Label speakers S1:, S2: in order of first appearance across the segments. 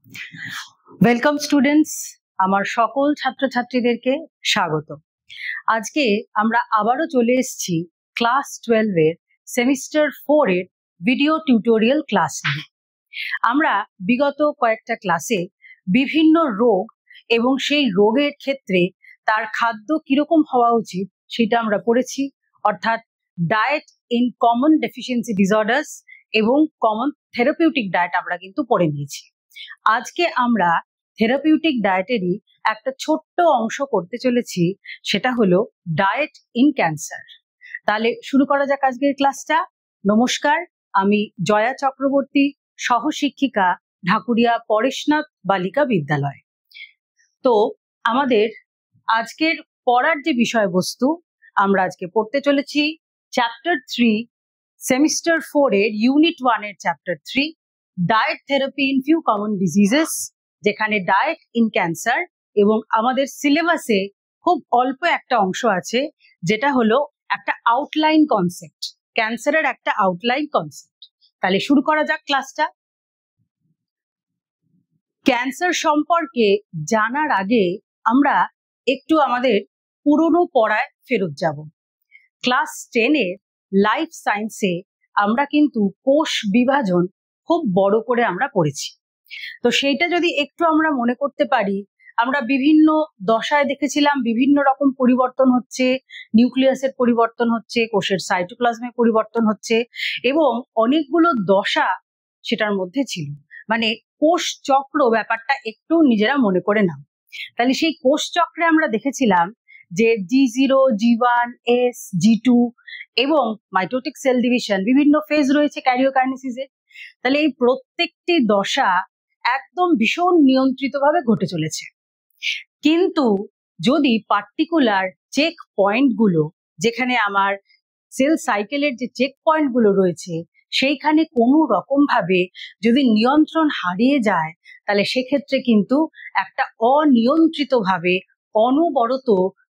S1: Welcome students, আমার সকল ছাত্রছাত্রীদেরকে স্বাগত। আজকে আমরা আবারও চলে এসেছি ক্লাস 12 এর সেমিস্টার 4 এর ভিডিও টিউটোরিয়াল ক্লাস নিয়ে। আমরা বিগত কয়েকটা ক্লাসে বিভিন্ন রোগ এবং সেই রোগের ক্ষেত্রে তার খাদ্য কিরকম হওয়া উচিত সেটা আমরা পড়েছি, অর্থাৎ died in common deficiency disorders এবং কমন থেরাপিউটিক ডায়েট আমরা কিন্তু পড়ে নিয়েছি। আজকে আমরা থেরাপিউটিক ডায়েটেরই একটা ছোট্ট অংশ করতে চলেছি, সেটা হলো ডায়েট ইন ক্যান্সার। তাহলে শুরু করা যাক আজকের ক্লাসটা। নমস্কার, আমি জয়া চক্রবর্তী, সহশিক্ষিকা, ঢাকুরিয়া পরেশনাথ বালিকা বিদ্যালয়। তো আমাদের আজকের পড়ার যে বিষয়বস্তু, আমরা আজকে পড়তে চলেছি চ্যাপ্টার 3 সেমিস্টার 4 এর ইউনিট 1 এর chapter 3 diet therapy in few common diseases, যেখানে ডায়েট ইন ক্যান্সার এবং আমাদের সিলেবাসে খুব অল্প একটা অংশ আছে যেটা হলো একটা আউটলাইন কনসেপ্ট, ক্যান্সারের একটা আউটলাইন কনসেপ্ট। তাহলে শুরু করা যাক ক্লাসটা। ক্যান্সার সম্পর্কে জানার আগে আমরা একটু আমাদের পুরনো পড়ায় ফেরত যাব। ক্লাস 10 এর লাইফ সায়েন্সে আমরা কিন্তু কোষ বিভাজন খুব বড় করে আমরা পড়েছি। তো সেইটা যদি একটু আমরা মনে করতে পারি, আমরা বিভিন্ন দশায় দেখেছিলাম বিভিন্ন রকম পরিবর্তন হচ্ছে, নিউক্লিয়াসের পরিবর্তন হচ্ছে, কোষের সাইটোপ্লাজমে পরিবর্তন হচ্ছে এবং অনেকগুলো দশা সেটার মধ্যে ছিল। মানে কোষ চক্র ব্যাপারটা একটু নিজেরা মনে করে নাও। তাহলে সেই কোষ চক্রে আমরা দেখেছিলাম যে G0, G1, S, G2 এবং মাইটোটিক সেল ডিভিশন, বিভিন্ন ফেজ রয়েছে ক্যারিওকাইনেসিসে। তাহলে এই প্রত্যেকটি দশা একদম ভীষণ নিয়ন্ত্রিতভাবে ঘটে চলেছে। কিন্তু যদি পার্টিকুলার চেক পয়েন্টগুলো, যেখানে আমার সেল সাইকেলের যে চেক পয়েন্টগুলো রয়েছে, সেইখানে কোনো রকম ভাবে যদি নিয়ন্ত্রণ হারিয়ে যায়, তাহলে সেক্ষেত্রে কিন্তু একটা অনিয়ন্ত্রিতভাবে অনবরত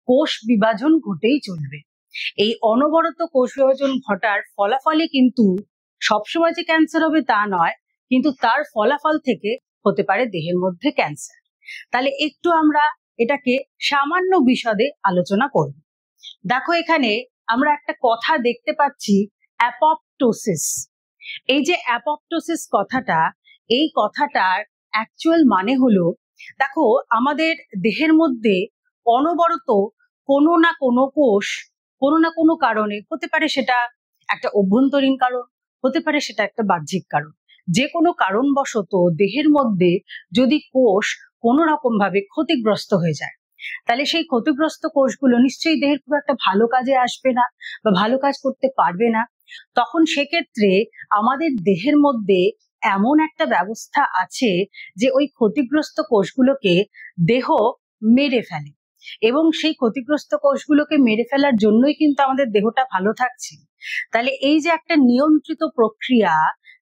S1: কোষ বিভাজন ঘটেই চলবে। এই অনবরত কোষ বিভাজন ঘটার ফলাফলই কিন্তু সবসময় যে ক্যান্সার হবে তা নয়, কিন্তু তার ফলাফল থেকে হতে পারে দেহের মধ্যে ক্যান্সার। তাহলে একটু আমরা এটাকে সামান্য বিশদে আলোচনা করব। দেখো, এখানে আমরা একটা কথা দেখতে পাচ্ছি, অ্যাপপ্টোসিস। এই যে অ্যাপপ্টোসিস কথাটা, এই কথাটার অ্যাকচুয়াল মানে হলো, দেখো আমাদের দেহের মধ্যে অনবরত কোনো না কোনো কোষ কোনো না কোনো কারণে, হতে পারে সেটা একটা অভ্যন্তরীণ কারণ, হতে পারে সেটা একটা বাহ্যিক কারণ, যে কোনো কারণবশত দেহের মধ্যে যদি কোষ কোনো রকম ভাবে ক্ষতিগ্রস্ত হয়ে যায়, তাহলে সেই ক্ষতিগ্রস্ত কোষগুলো নিশ্চয়ই দেহের খুব একটা ভালো কাজে আসবে না বা ভালো কাজ করতে পারবে না। তখন সেক্ষেত্রে আমাদের দেহের মধ্যে এমন একটা ব্যবস্থা আছে যে ওই ক্ষতিগ্রস্ত কোষগুলোকে দেহ মেরে ফেলে এবং সেই ক্ষতিগ্রস্ত কোষগুলোকে মেরে ফেলার জন্যই কিন্তু আমাদের দেহটা ভালো থাকছে। তাহলে এই যে একটা নিয়ন্ত্রিত প্রক্রিয়া,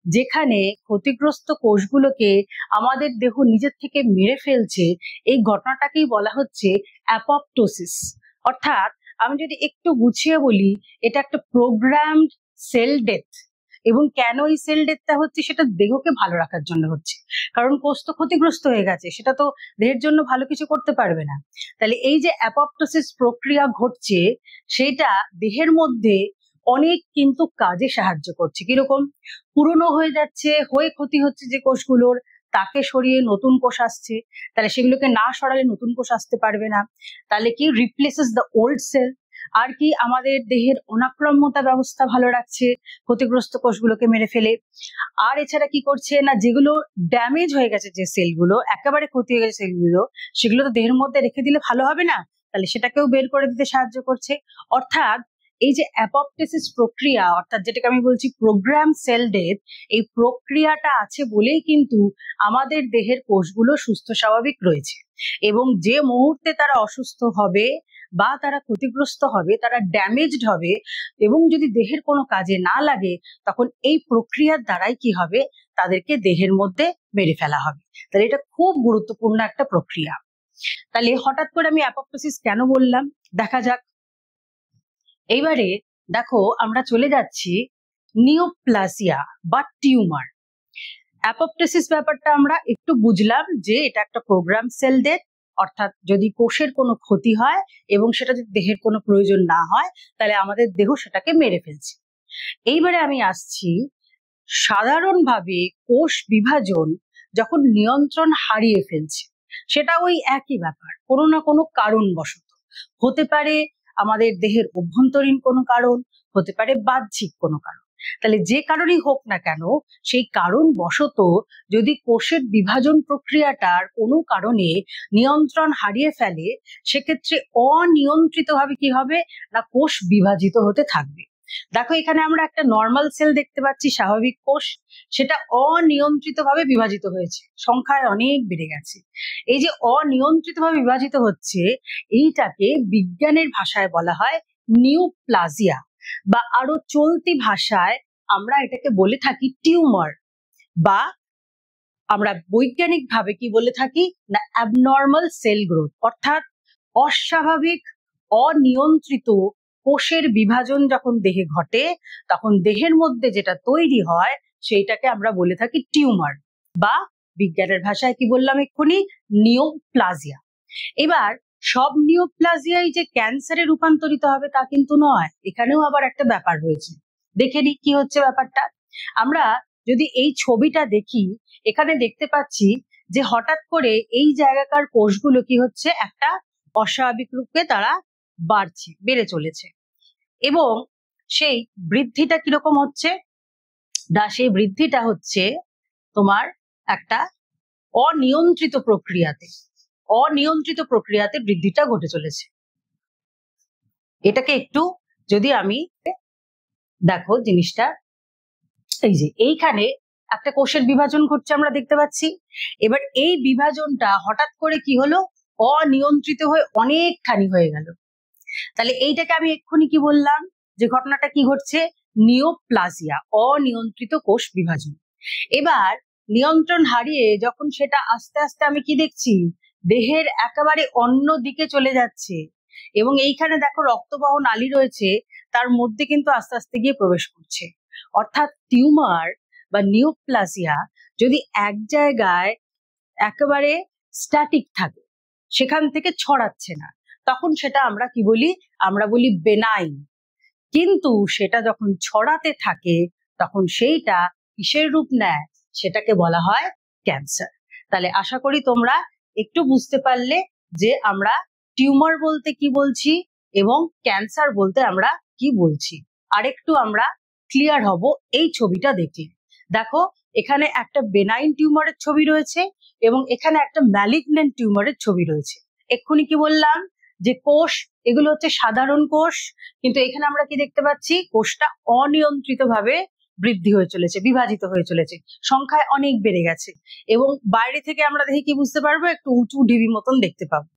S1: যেখানে ক্ষতিগ্রস্ত কোষগুলোকে আমাদের দেহ নিজের থেকে মেরে ফেলছে, এই ঘটনাটাকেই বলা হচ্ছে অ্যাপপ্টোসিস। অর্থাৎ আমি যদি একটু গুছিয়ে বলি, এটা একটা প্রোগ্রামড সেল ডেথ। এবং কেন এই সেল ডেথটা হচ্ছে, সেটা দেহকে ভালো রাখার জন্য হচ্ছে, কারণ কোষ তো ক্ষতিগ্রস্ত হয়ে গেছে, সেটা তো দেহের জন্য ভালো কিছু করতে পারবে না। তাহলে এই যে অ্যাপপ্টোসিস প্রক্রিয়া ঘটছে, সেটা দেহের মধ্যে অনেক কিন্তু কাজে সাহায্য করছে। কিরকম? পুরনো হয়ে যাচ্ছে, হয়ে ক্ষতি হচ্ছে যে কোষগুলোর, তাকে সরিয়ে নতুন কোষ আসছে, তাহলে সেগুলোকে না সরালে নতুন কোষ আসতে পারবে না। তাহলে কি রিপ্লেসেস দ্য ওল্ড সেল। আর কি আমাদের দেহের অনাক্রম্যতা ব্যবস্থা ভালো রাখছে, ক্ষতিগ্রস্ত কোষগুলোকে মেরে ফেলে। আর এছাড়া কি করছে না, যেগুলো ড্যামেজ হয়ে গেছে, যে সেলগুলো একেবারে ক্ষতি হয়ে গেছে সেলগুলো, সেগুলো তো দেহের মধ্যে রেখে দিলে ভালো হবে না, তাহলে সেটাকেও বের করে দিতে সাহায্য করছে। অর্থাৎ এই যে অ্যাপপ্টোসিস প্রক্রিয়া, অর্থাৎ যেটাকে আমি বলছি প্রোগ্রাম সেল ডেথ, এই প্রক্রিয়াটা আছে বলেই কিন্তু আমাদের দেহের কোষগুলো সুস্থ স্বাভাবিক রয়েছে। এবং যে মুহূর্তে তারা অসুস্থ হবে বা তারা ক্ষতিগ্রস্ত হবে, তারা ড্যামেজড হবে এবং যদি দেহের কোনো কাজে না লাগে, তখন এই প্রক্রিয়ার দ্বারাই কি হবে, তাদেরকে দেহের মধ্যে মেরে ফেলা হবে। তাহলে এটা খুব গুরুত্বপূর্ণ একটা প্রক্রিয়া। তাহলে হঠাৎ করে আমি অ্যাপপ্টোসিস কেন বললাম, দেখা যাক। এইবারে দেখো, আমরা চলে যাচ্ছি নিওপ্লাসিয়া বা টিউমার। অ্যাপোপ্টোসিস ব্যাপারটা আমরা একটু বুঝলাম যে এটা একটা প্রোগ্রাম সেলদের, অর্থাৎ যদি কোষের কোনো ক্ষতি হয় এবং সেটা যদি দেহের কোনো প্রয়োজন না হয় তাহলে আমাদের দেহ সেটাকে মেরে ফেলছে। এইবারে আমি আসছি, সাধারণভাবে কোষ বিভাজন যখন নিয়ন্ত্রণ হারিয়ে ফেলছে, সেটা ওই একই ব্যাপার, কোনো না কোনো কারণবশত হতে পারে, আমাদের দেহের অভ্যন্তরীণ কোনো কারণ, হতে পারে বাহ্যিক কোনো কারণ। তাহলে যে কারণেই হোক না কেন, সেই কারণবশত যদি কোষের বিভাজন প্রক্রিয়াটার কোনো কারণে নিয়ন্ত্রণ হারিয়ে ফেলে, সেক্ষেত্রে অনিয়ন্ত্রিতভাবে কি হবে না, কোষ বিভাজিত হতে থাকবে। দেখো এখানে আমরা একটা নর্মাল সেল দেখতে পাচ্ছি, স্বাভাবিক কোষ, সেটা অনিয়ন্ত্রিতভাবে বিভাজিত হয়েছে, সংখ্যায় অনেক বেড়ে গেছে। এই যে অনিয়ন্ত্রিতভাবে বিভাজিত হচ্ছে, এইটাকে বিজ্ঞানের ভাষায় বলা হয় নিউপ্লাজিয়া, বা আরো চলতি ভাষায় আমরা এটাকে বলে থাকি টিউমার, বা আমরা বৈজ্ঞানিক ভাবে কি বলে থাকি না অ্যাবনর্মাল সেল গ্রোথ, অর্থাৎ অস্বাভাবিক অনিয়ন্ত্রিত কোষের বিভাজন যখন দেহে ঘটে, তখন দেহের মধ্যে যেটা তৈরি হয় সেইটাকে আমরা বলে থাকি টিউমার, বা বিজ্ঞানের ভাষায় কি বললাম এক্ষুনি, নিওপ্লাজিয়া। এবার সব নিওপ্লাজিয়াই যে ক্যান্সারে রূপান্তরিত হবে তা কিন্তু নয়, এখানেও আবার একটা ব্যাপার রয়েছে। দেখে নি কি হচ্ছে ব্যাপারটা। আমরা যদি এই ছবিটা দেখি, এখানে দেখতে পাচ্ছি যে হঠাৎ করে এই জায়গাকার কোষগুলো কি হচ্ছে, একটা অস্বাভাবিক রূপে তারা বাড়ছে, বেড়ে চলেছে, এবং সেই বৃদ্ধিটা কিরকম হচ্ছে না, সেই বৃদ্ধিটা হচ্ছে তোমার একটা অনিয়ন্ত্রিত প্রক্রিয়াতে বৃদ্ধিটা ঘটে চলেছে। এটাকে একটু যদি আমি দেখো জিনিসটা, এই যে এইখানে একটা কোষের বিভাজন ঘটছে আমরা দেখতে পাচ্ছি, এবার এই বিভাজনটা হঠাৎ করে কি হলো, অনিয়ন্ত্রিত হয়ে অনেকখানি হয়ে গেল। তাহলে এইটাকে আমি এক্ষুনি কি বললাম, যে ঘটনাটা কি ঘটছে, নিওপ্লাজিয়া, অনিয়ন্ত্রিত কোষ বিভাজন। এবার নিয়ন্ত্রণ হারিয়ে যখন সেটা আস্তে আস্তে আমি কি দেখছি, দেহের একেবারে অন্য দিকে চলে যাচ্ছে, এবং এইখানে দেখো রক্তবাহ নালী রয়েছে, তার মধ্যে কিন্তু আস্তে আস্তে গিয়ে প্রবেশ করছে। অর্থাৎ টিউমার বা নিওপ্লাজিয়া যদি এক জায়গায় একেবারে স্ট্যাটিক থাকে, সেখান থেকে ছড়াচ্ছে না, তখন সেটা আমরা কি বলি, আমরা বলি বেনাইন। কিন্তু সেটা যখন ছড়াতে থাকে তখন সেইটা কিসের রূপ নেয়, সেটাকে বলা হয় ক্যান্সার। তাহলে আশা করি তোমরা একটু বুঝতে পারলে যে আমরা টিউমার বলতে কি বলছি এবং ক্যান্সার বলতে আমরা কি বলছি। আরেকটু আমরা ক্লিয়ার হব এই ছবিটা দেখলে। দেখো এখানে একটা বেনাইন টিউমারের ছবি রয়েছে এবং এখানে একটা ম্যালিগন্যান্ট টিউমারের ছবি রয়েছে। এক্ষুনি কি বললাম যে কোষ, এগুলো হচ্ছে সাধারণ কোষ, কিন্তু এখানে আমরা কি দেখতে পাচ্ছি, কোষটা অনিয়ন্ত্রিতভাবে বৃদ্ধি হয়ে চলেছে, বিভাজিত হয়ে চলেছে, সংখ্যায় অনেক বেড়ে গেছে, এবং বাইরে থেকে আমরা দেখে কি বুঝতে পারবো, একটু উঁচু ঢিবি মতন দেখতে পাবো,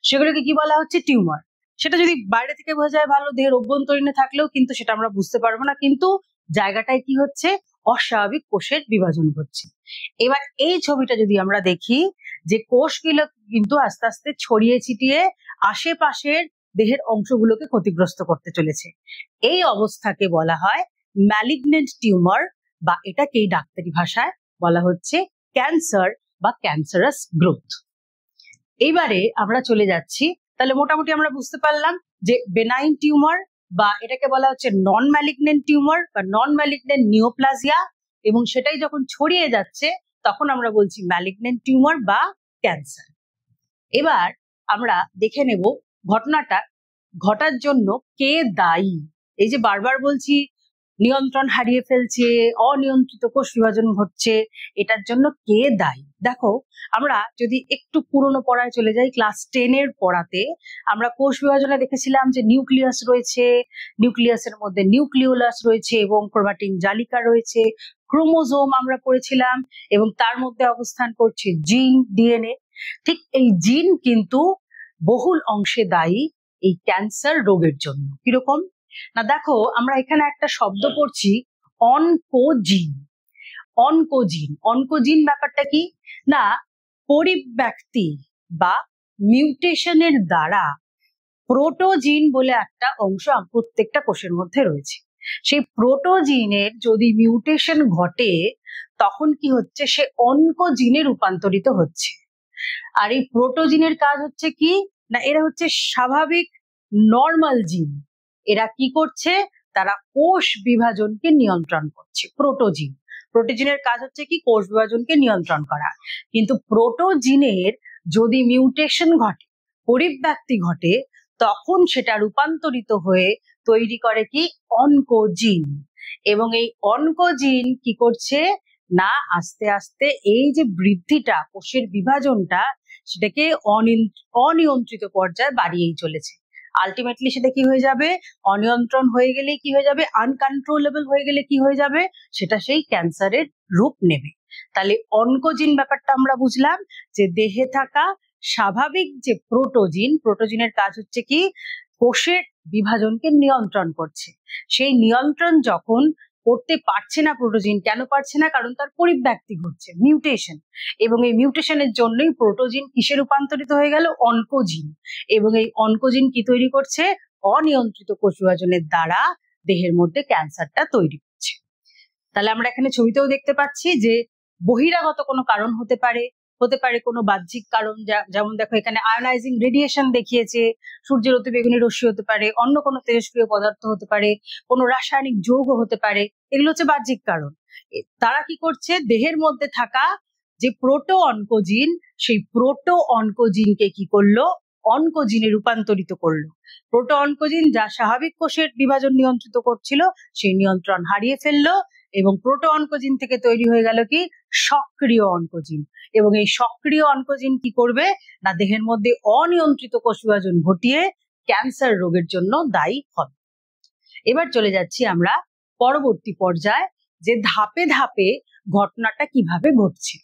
S1: সেগুলোকে কি বলা হচ্ছে, টিউমার। সেটা যদি বাইরে থেকে বোঝা যায় ভালো, দেহের অভ্যন্তরীণে থাকলেও কিন্তু সেটা আমরা বুঝতে পারবো না, কিন্তু জায়গাটায় কি হচ্ছে, অস্বাভাবিক কোষের বিভাজন হচ্ছে। এবার এই ছবিটা যদি আমরা দেখি, যে কোষগুলো কিন্তু আস্তে আস্তে ছড়িয়ে ছিটিয়ে আশেপাশের দেহের অংশগুলোকে ক্ষতিগ্রস্ত করতে চলেছে, এই অবস্থাকে বলা হয় ম্যালিগন্যান্ট টিউমার, বা এটাকেই ডাক্তারি ভাষায় বলা হচ্ছে ক্যান্সার বা ক্যান্সারাস গ্রোথ। এইবারে আমরা চলে যাচ্ছি, তাহলে মোটামুটি আমরা বুঝতে পারলাম যে বেনাইন টিউমার, বা এটাকে বলা হচ্ছে নন ম্যালিগন্যান্ট টিউমার বা নন ম্যালিগন্যান্ট নিওপ্লাজিয়া, এবং সেটাই যখন ছড়িয়ে যাচ্ছে তখন আমরা বলছি ম্যালিগন্যান্ট টিউমার বা ক্যান্সার। এবার আমরা দেখে নেব ঘটনাটা ঘটার জন্য কে দায়ী। এই যে বারবার বলছি নিয়ন্ত্রণ হারিয়ে ফেলছে, অনিয়ন্ত্রিত কোষ বিভাজন ঘটছে, এটার জন্য কে দায়ী। দেখো আমরা যদি একটু পুরনো পড়ায় চলে যাই, ক্লাস 10 পড়াতে আমরা কোষ বিভাজনে দেখেছিলাম যে নিউক্লিয়াস রয়েছে, নিউক্লিয়াসের মধ্যে নিউক্লিওলাস রয়েছে এবং ক্রোমাটিন জালিকা রয়েছে, ক্রোমোজোম আমরা পড়েছিলাম, এবং তার মধ্যে অবস্থান করছে জিন, ডিএনএ। ঠিক এই জিন কিন্তু বহুল অংশে দায়ী এই ক্যান্সার রোগের জন্য। কিরকম না, দেখো আমরা এখানে একটা শব্দ পড়ছি অনকোজিন। অনকোজিন ব্যাপারটা কি না, পরিব্যক্তি বা মিউটেশনের দ্বারা প্রোটোজিন বলে একটা অংশ প্রত্যেকটা কোষের মধ্যে রয়েছে, সেই প্রোটোজিনের যদি মিউটেশন ঘটে তখন কি হচ্ছে, সে অনকোজিনে রূপান্তরিত হচ্ছে। আর এই প্রোটোজিনের কাজ হচ্ছে কি না, এরা হচ্ছে স্বাভাবিক নর্মাল জিন। এরা কি করছে, তারা কোষ বিভাজনকে নিয়ন্ত্রণ করছে। প্রোটোজিনের কাজ হচ্ছে কি, কোষ বিভাজনকে নিয়ন্ত্রণ করা। কিন্তু প্রোটোজিনের যদি মিউটেশন ঘটে, পরিব্যক্তি ঘটে, তখন সেটা রূপান্তরিত হয়ে তৈরি করে কি অনকোজিন। এবং এই অনকোজিন কি করছে না, আস্তে আস্তে এই যে বৃদ্ধিটা, কোষের বিভাজনটা, সেটাকে অনিয়ন্ত্রিত পর্যায়ে বাড়িয়েই চলেছে। আলটিমেটলি সেটা কি হয়ে যাবে, অনিয়ন্ত্রণ হয়ে গেলে কি হয়ে যাবে, আনকন্ট্রোলেবল হয়ে গেলে কি হয়ে যাবে, সেটা সেই ক্যান্সারের রূপ নেবে। তাহলে অনকোজিন ব্যাপারটা আমরা বুঝলাম যে দেহে থাকা স্বাভাবিক যে প্রোটোজিনের কাজ হচ্ছে কি কোষের বিভাজনকে নিয়ন্ত্রণ করছে। সেই নিয়ন্ত্রণ যখন করতে পারছে না প্রোটোজিন, কেন পারছে না, কারণ তার পরিব্যক্তি ঘটছে, মিউটেশন। এবং এই মিউটেশনের জন্যই প্রোটোজিন কিসে রূপান্তরিত হয়ে গেল, অনকোজিন। এবং এই অনকোজিন কি তৈরি করছে, অনিয়ন্ত্রিত কোষ বিভাজনের দ্বারা দেহের মধ্যে ক্যান্সারটা তৈরি করছে। তাহলে আমরা এখানে ছবিতেও দেখতে পাচ্ছি যে বহিরাগত কোনো কারণ হতে পারে কোনো বাহ্যিক কারণ, যেমন দেখো এখানে আয়োনাইজিং রেডিয়েশন দেখিয়েছে, সূর্যের অতিবেগুনি রশ্মি হতে পারে, অন্য কোনো তেজস্ক্রিয় পদার্থ হতে পারে, কোনো রাসায়নিক যৌগ হতে পারে, এগুলো হচ্ছে বাহ্যিক কারণ। তারা কি করছে, দেহের মধ্যে থাকা যে প্রোটো অনকোজিন, সেই প্রোটো অনকোজিনকে কি করলো, অনকোজিনে রূপান্তরিত করলো। প্রোটো অনকোজিন যা স্বাভাবিক কোষের বিভাজন নিয়ন্ত্রিত করছিল, সেই নিয়ন্ত্রণ হারিয়ে ফেললো এবং প্রোটো অনকোজিন থেকে তৈরি হয়ে গেল কি সক্রিয় অনকোজিন। এবং এই সক্রিয় অনকোজিন কি করবে না, দেহের মধ্যে অনিয়ন্ত্রিত কোষ বিভাজন ঘটিয়ে ক্যান্সার রোগের জন্য দায়ী হবে। এবার চলে যাচ্ছি আমরা পরবর্তী পর্যায়ে, যে ধাপে ধাপে ঘটনাটা কিভাবে ঘটছে,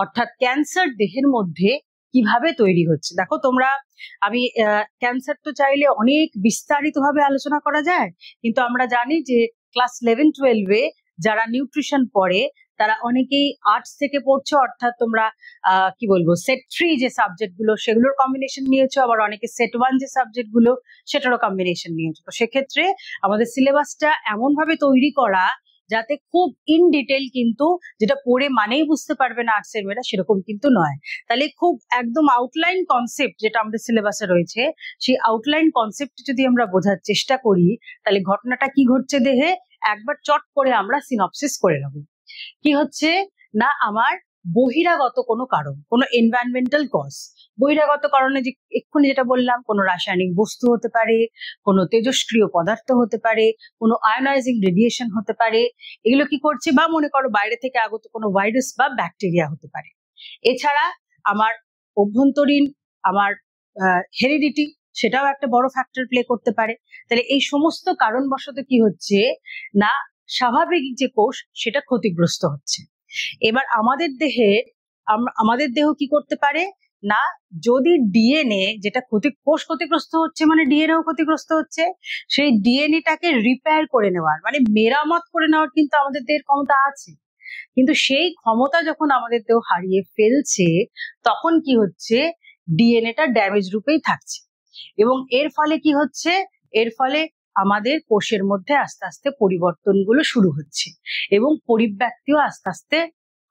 S1: অর্থাৎ ক্যান্সার দেহের মধ্যে কিভাবে তৈরি হচ্ছে। দেখো তোমরা, আমি ক্যান্সার তো চাইলে অনেক বিস্তারিতভাবে আলোচনা করা যায়, কিন্তু আমরা জানি যে ক্লাস 11-12-এ যারা নিউট্রিশন পড়ে তারা অনেকেই আর্টস থেকে পড়ছো, অর্থাৎ তোমরা কি বলবো, সেট 3 যে সাবজেক্ট গুলো সেগুলোর কম্বিনেশন নিয়েছো, আবার অনেকে সেট 1 যে সাবজেক্ট গুলো সেটারও কম্বিনেশন নিয়েছো। তো সেক্ষেত্রে আমাদের সিলেবাসটা এমন ভাবে তৈরি করা যাতে খুব ইন ডিটেল, কিন্তু যেটা পড়ে মানেই বুঝতে পারবে না আর্টসের মেয়েরা, সেরকম কিন্তু নয়। তাহলে খুব একদম আউটলাইন কনসেপ্ট যেটা আমাদের সিলেবাসে রয়েছে, সেই আউটলাইন কনসেপ্ট যদি আমরা বোঝার চেষ্টা করি, তাহলে ঘটনাটা কি ঘটছে দেহে একবার চট করে আমরা সিনপসিস করে নেব। কি হচ্ছে না, আমার বহিরাগত কোনো কারণ, কোনো এনভায়রনমেন্টাল কজ, বহিরাগত কারণে যে এক্ষুনি যেটা বললাম, কোনো রাসায়নিক বস্তু হতে পারে, কোনো তেজস্ক্রিয় পদার্থ হতে পারে, কোনো আয়োনাইজিং রেডিয়েশন হতে পারে, এগুলো কি করছে, বা মনে করো বাইরে থেকে আগত কোনো ভাইরাস বা ব্যাকটেরিয়া হতে পারে। এছাড়া আমার অভ্যন্তরীণ, আমার হেরিডিটি, সেটাও একটা বড় ফ্যাক্টর প্লে করতে পারে। তাহলে এই সমস্ত কারণবশত কি হচ্ছে না, স্বাভাবিক যে কোষ সেটা ক্ষতিগ্রস্ত হচ্ছে। এবার আমাদের দেহ কি করতে পারে না, যদি ডিএনএ যেটা কোষ ক্ষতিগ্রস্ত হচ্ছে, মানে ডিএনএও ক্ষতিগ্রস্ত হচ্ছে, সেই ডিএনএটাকে রিপেয়ার করে নেওয়ার, মানে মেরামত করে নেওয়ার কিন্তু আমাদের দেহের ক্ষমতা আছে। কিন্তু সেই ক্ষমতা যখন আমাদের দেহ হারিয়ে ফেলছে, তখন কি হচ্ছে, ডিএনএটা ড্যামেজ রূপেই থাকছে। এবং এর ফলে কি হচ্ছে, এর ফলে আমাদের কোষের মধ্যে আস্তে আস্তে পরিবর্তনগুলো শুরু হচ্ছে এবং পরিব্যক্তিও আস্তে আস্তে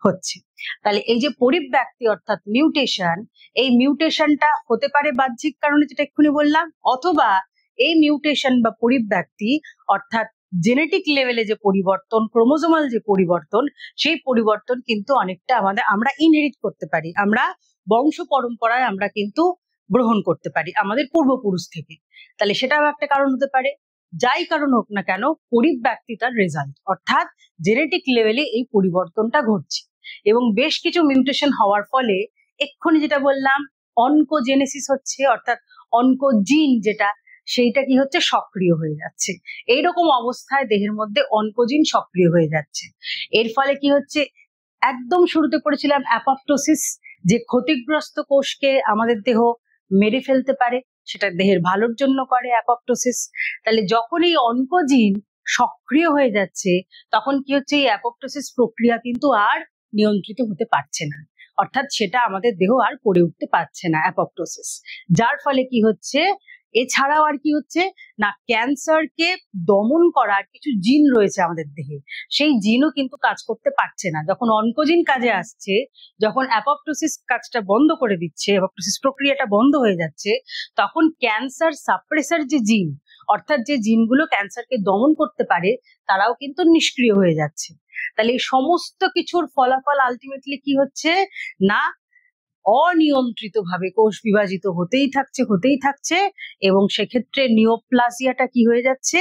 S1: হচ্ছে। তাহলে এই যে পরিব্যক্তি অর্থাৎ মিউটেশন, এই মিউটেশনটা হতে পারে বাহ্যিক কারণে, যেটা এক্ষুনি বললাম, অথবা এই মিউটেশন বা পরিব্যক্তি অর্থাৎ জেনেটিক লেভেলে যে পরিবর্তন, ক্রোমোজোমাল যে পরিবর্তন, সেই পরিবর্তন কিন্তু অনেকটা আমরা ইনহেরিট করতে পারি, আমরা বংশ পরম্পরায় আমরা কিন্তু গ্রহণ করতে পারি আমাদের পূর্বপুরুষ থেকে। তাহলে সেটাও একটা কারণ হতে পারে। যাই কারণ হোক না কেন, পরিব্যক্তি তার রেজাল্ট, অর্থাৎ জেনেটিক লেভেলে এই পরিবর্তনটা ঘটছে। এবং বেশ কিছু মিউটেশন হওয়ার ফলে এক্ষুনি যেটা বললাম, অনকোজেনেসিস হচ্ছে, অর্থাৎ অনকোজিন যেটা, সেইটা কি হচ্ছে, সক্রিয় হয়ে যাচ্ছে। এইরকম অবস্থায় দেহের মধ্যে অনকোজিন সক্রিয় হয়ে যাচ্ছে। এর ফলে কি হচ্ছে, একদম শুরুতে পড়েছিলাম অ্যাপপ্টোসিস, যে ক্ষতিগ্রস্ত কোষকে আমাদের দেহ মেরে ফেলতে পারে, সেটা দেহের ভালোর জন্য করে অ্যাপপ্টোসিস। তাহলে যখন এই অনকোজিন সক্রিয় হয়ে যাচ্ছে, তখন কি হচ্ছে, এই অ্যাপপ্টোসিস প্রক্রিয়া কিন্তু আর নিয়ন্ত্রিত হতে পারছে না, অর্থাৎ সেটা আমাদের দেহ আর করে উঠতে পারছে না অ্যাপপ্টোসিস। যার ফলে কি হচ্ছে, এছাড়াও আর কি হচ্ছে না, ক্যান্সারকে দমন করার কিছু জিন রয়েছে আমাদের দেহে, সেই জিনও কিন্তু কাজ করতে পারছে না। যখন অনকোজিন কাজে আসছে, যখন অ্যাপোপ্টোসিস কাজটা বন্ধ করে দিচ্ছে, অ্যাপোপ্টোসিস প্রক্রিয়াটা বন্ধ হয়ে যাচ্ছে, তখন ক্যান্সার সাপ্রেসার যে জিন, অর্থাৎ যে জিনগুলো ক্যান্সারকে দমন করতে পারে, তারাও কিন্তু নিষ্ক্রিয় হয়ে যাচ্ছে। তাহলে এই সমস্ত কিছুর ফলাফল আলটিমেটলি কি হচ্ছে না, অনিয়ন্ত্রিতভাবে কোষ বিভাজিত হতেই থাকছে এবং সেক্ষেত্রে নিওপ্লাজিয়াটা কি হয়ে যাচ্ছে,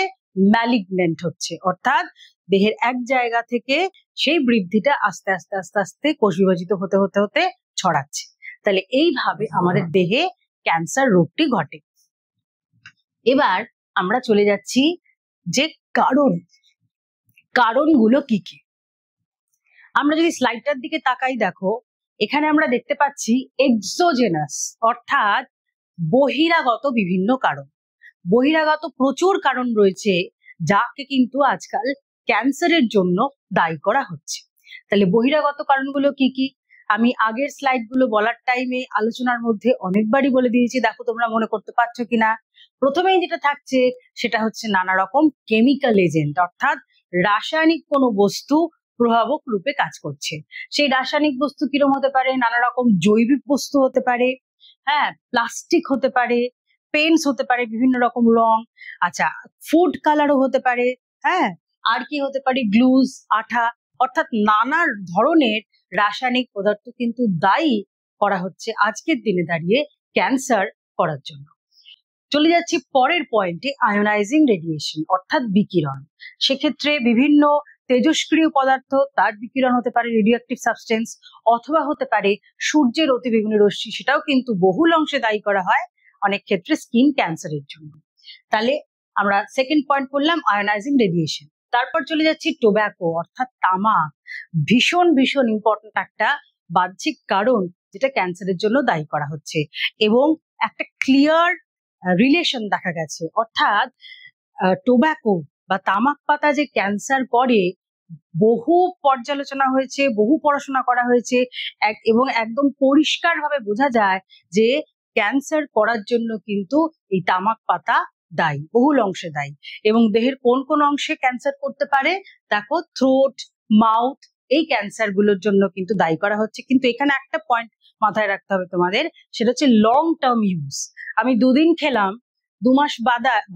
S1: ম্যালিগনেন্ট হচ্ছে, অর্থাৎ দেহের এক জায়গা থেকে সেই বৃদ্ধিটা আস্তে আস্তে আস্তে আস্তে কোষ বিভাজিত হতে হতে হতে ছড়াচ্ছে। তাহলে এইভাবে আমাদের দেহে ক্যান্সার রোগটি ঘটে। এবার আমরা চলে যাচ্ছি যে কারণগুলো কি কি। আমরা যদি স্লাইডটার দিকে তাকাই, দেখো এখানে আমরা দেখতে পাচ্ছি এক্সোজেনাস, অর্থাৎ বহিরাগত বিভিন্ন কারণ। বহিরাগত প্রচুর কারণ রয়েছে যাকে কিন্তু আজকাল ক্যান্সারের জন্য দায়ী করা হচ্ছে। তাহলে বহিরাগত কারণগুলো কি কি, আমি আগের স্লাইডগুলো বলার টাইমে আলোচনার মধ্যে অনেকবারই বলে দিয়েছি, দেখো তোমরা মনে করতে পারছো কিনা। প্রথমেই যেটা থাকছে সেটা হচ্ছে নানা রকম কেমিক্যাল এজেন্ট, অর্থাৎ রাসায়নিক কোনো বস্তু প্রভাবক রূপে কাজ করছে। সেই রাসায়নিক বস্তু কিরকম হতে পারে, নানা রকম জৈবিক বস্তু হতে পারে, হ্যাঁ, প্লাস্টিক হতে পারে, পেন্টস হতে পারে, বিভিন্ন রকম রং, আচ্ছা ফুড কালারও হতে পারে, হ্যাঁ, আর কি হতে পারে, গ্লুজ, আঠা, অর্থাৎ নানা ধরনের রাসায়নিক পদার্থ কিন্তু দায়ী করা হচ্ছে আজকের দিনে দাঁড়িয়ে ক্যান্সার করার জন্য। চলে যাচ্ছি পরের পয়েন্টে, আয়োনাইজিং রেডিয়েশন অর্থাৎ বিকিরণ। সেক্ষেত্রে বিভিন্ন তেজস্ক্রিয় পদার্থ, তার বিকিরণ হতে পারে রেডিওঅ্যাক্টিভ সাবস্টেন্স, অথবা হতে পারে সূর্যের অতিবেগুনি রশ্মি, সেটাও কিন্তু বহুল অংশে দায়ী করা হয় অনেক ক্ষেত্রে স্কিন ক্যান্সারের জন্য। তাহলে আমরা সেকেন্ড পয়েন্ট করলাম আয়োনাইজিং রেডিয়েশন। তারপর চলে যাচ্ছি টোব্যাকো অর্থাৎ তামাক, ভীষণ ভীষণ ইম্পর্টেন্ট একটা বাহ্যিক কারণ যেটা ক্যান্সারের জন্য দায়ী করা হচ্ছে, এবং একটা ক্লিয়ার রিলেশন দেখা গেছে, অর্থাৎ টোব্যাকো বা তামাক পাতা যে ক্যান্সার করে, বহু পর্যালোচনা হয়েছে, বহু পড়াশোনা করা হয়েছে, এবং একদম পরিষ্কার ভাবে বোঝা যায় যে ক্যান্সার করার জন্য কিন্তু এই তামাক পাতা দায়ী, বহুল অংশে দায়ী। এবং দেহের কোন কোন অংশে ক্যান্সার করতে পারে, দেখো থ্রোট, মাউথ, এই ক্যান্সার গুলোর জন্য কিন্তু দায়ী করা হচ্ছে। কিন্তু এখানে একটা পয়েন্ট মাথায় রাখতে হবে তোমাদের, সেটা হচ্ছে লং টার্ম ইউজ। আমি দুদিন খেলাম, 2 মাস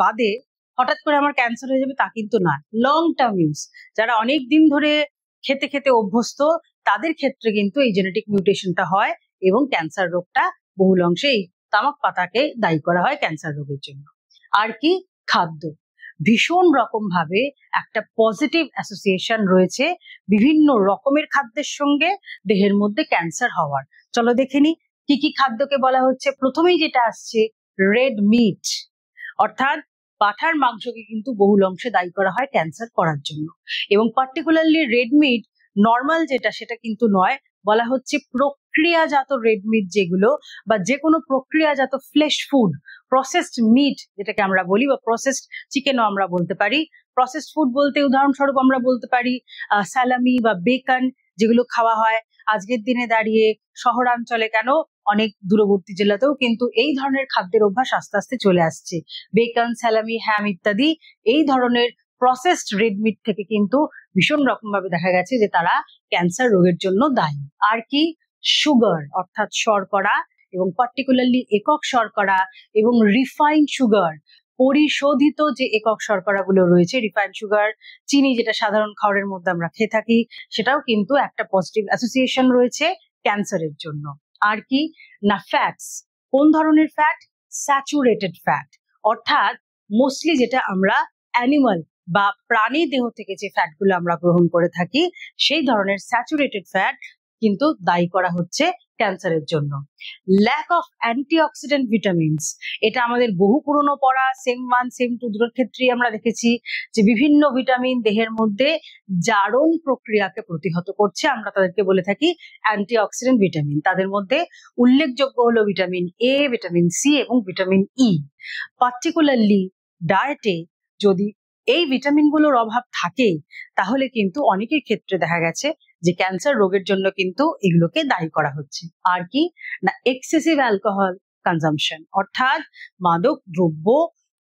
S1: বাদে হঠাৎ করে আমার ক্যান্সার হয়ে যাবে তা কিন্তু না। লং টার্ম ইউজ, যারা অনেক দিন ধরে খেতে খেতে অভ্যস্ত, তাদের ক্ষেত্রে কিন্তু এই জেনেটিক মিউটেশনটা হয় এবং ক্যান্সার রোগটা বহুল অংশে এই তামাক পাতাকে দায়ী করা হয় ক্যান্সার রোগের জন্য। আর কি, খাদ্য, ভীষণ রকম ভাবে একটা পজিটিভ অ্যাসোসিয়েশন রয়েছে বিভিন্ন রকমের খাদ্যের সঙ্গে দেহের মধ্যে ক্যান্সার হওয়ার। চলো দেখে নি কি কি খাদ্যকে বলা হচ্ছে। প্রথমেই যেটা আসছে রেড মিট, অর্থাৎ পাঁঠার মাংসকে কিন্তু বহুল অংশে দায়ী করা হয় ক্যান্সার করার জন্য। এবং পার্টিকুলারলি রেড মিট নর্মাল যেটা সেটা কিন্তু নয়, বলা হচ্ছে প্রক্রিয়াজাত রেড মিট যেগুলো, বা যে কোনো প্রক্রিয়াজাত ফ্লেশ ফুড, প্রসেসড মিট যেটাকে আমরা বলি, বা প্রসেসড চিকেনও আমরা বলতে পারি। প্রসেসড ফুড বলতে উদাহরণস্বরূপ আমরা বলতে পারি স্যালামি বা বেকন, যেগুলো খাওয়া হয় আজকের দিনে দাঁড়িয়ে শহরাঞ্চলে কেন, অনেক দূরবর্তী জেলাতেও কিন্তু এই ধরনের খাদ্যের অভ্যাস আস্তে আস্তে চলে আসছে। বেকন, স্যালামি, হ্যাম ইত্যাদি এই ধরনের প্রসেসড রেড মিট থেকে কিন্তু ভীষণ রকম ভাবে দেখা গেছে যে তারা ক্যান্সার রোগের জন্য দায়ী। আর কি, সুগার অর্থাৎ শর্করা, এবং পার্টিকুলারলি একক শর্করা এবং রিফাইন্ড সুগার, পরিশোধিত যে একক শর্করাগুলো রয়েছে, রিফাইন্ড সুগার, চিনি যেটা সাধারণ খাবারের মধ্যে আমরা খেয়ে থাকি, সেটাও কিন্তু একটা পজিটিভ অ্যাসোসিয়েশন রয়েছে ক্যান্সারের জন্য। আর কি না, ফ্যাটস, কোন ধরনের ফ্যাট, স্যাচুরেটেড ফ্যাট, অর্থাৎ মোস্টলি যেটা আমরা অ্যানিমাল বা প্রাণী দেহ থেকে যে ফ্যাটগুলো আমরা গ্রহণ করে থাকি, সেই ধরনের স্যাচুরেটেড ফ্যাট কিন্তু দায়ী করা হচ্ছে ক্যান্সারের জন্য। ল্যাক অফ অ্যান্টিঅক্সিডেন্ট ভিটামিনস, এটা আমাদের বহু পুরনো পড়া, সেম 1 সেম 2 দুটোর ক্ষেত্রেই আমরা দেখেছি যে বিভিন্ন ভিটামিন দেহের মধ্যে জারণ প্রক্রিয়াকে প্রতিহত করছে, আমরা তাদেরকে বলে থাকি অ্যান্টিঅক্সিডেন্ট ভিটামিন। তাদের মধ্যে উল্লেখযোগ্য হলো ভিটামিন এ, ভিটামিন সি এবং ভিটামিন ই। পার্টিকুলারলি ডায়েটে যদি এই ভিটামিনগুলোর অভাব থাকে, তাহলে কিন্তু অনেকের ক্ষেত্রে দেখা গেছে যে ক্যান্সার রোগের জন্য কিন্তু এগুলোকে দায়ী করা হচ্ছে। আর কি না, এক্সেসিভ অ্যালকোহল, কনজাম্পশন, অর্থাৎ মাদক দ্রব্য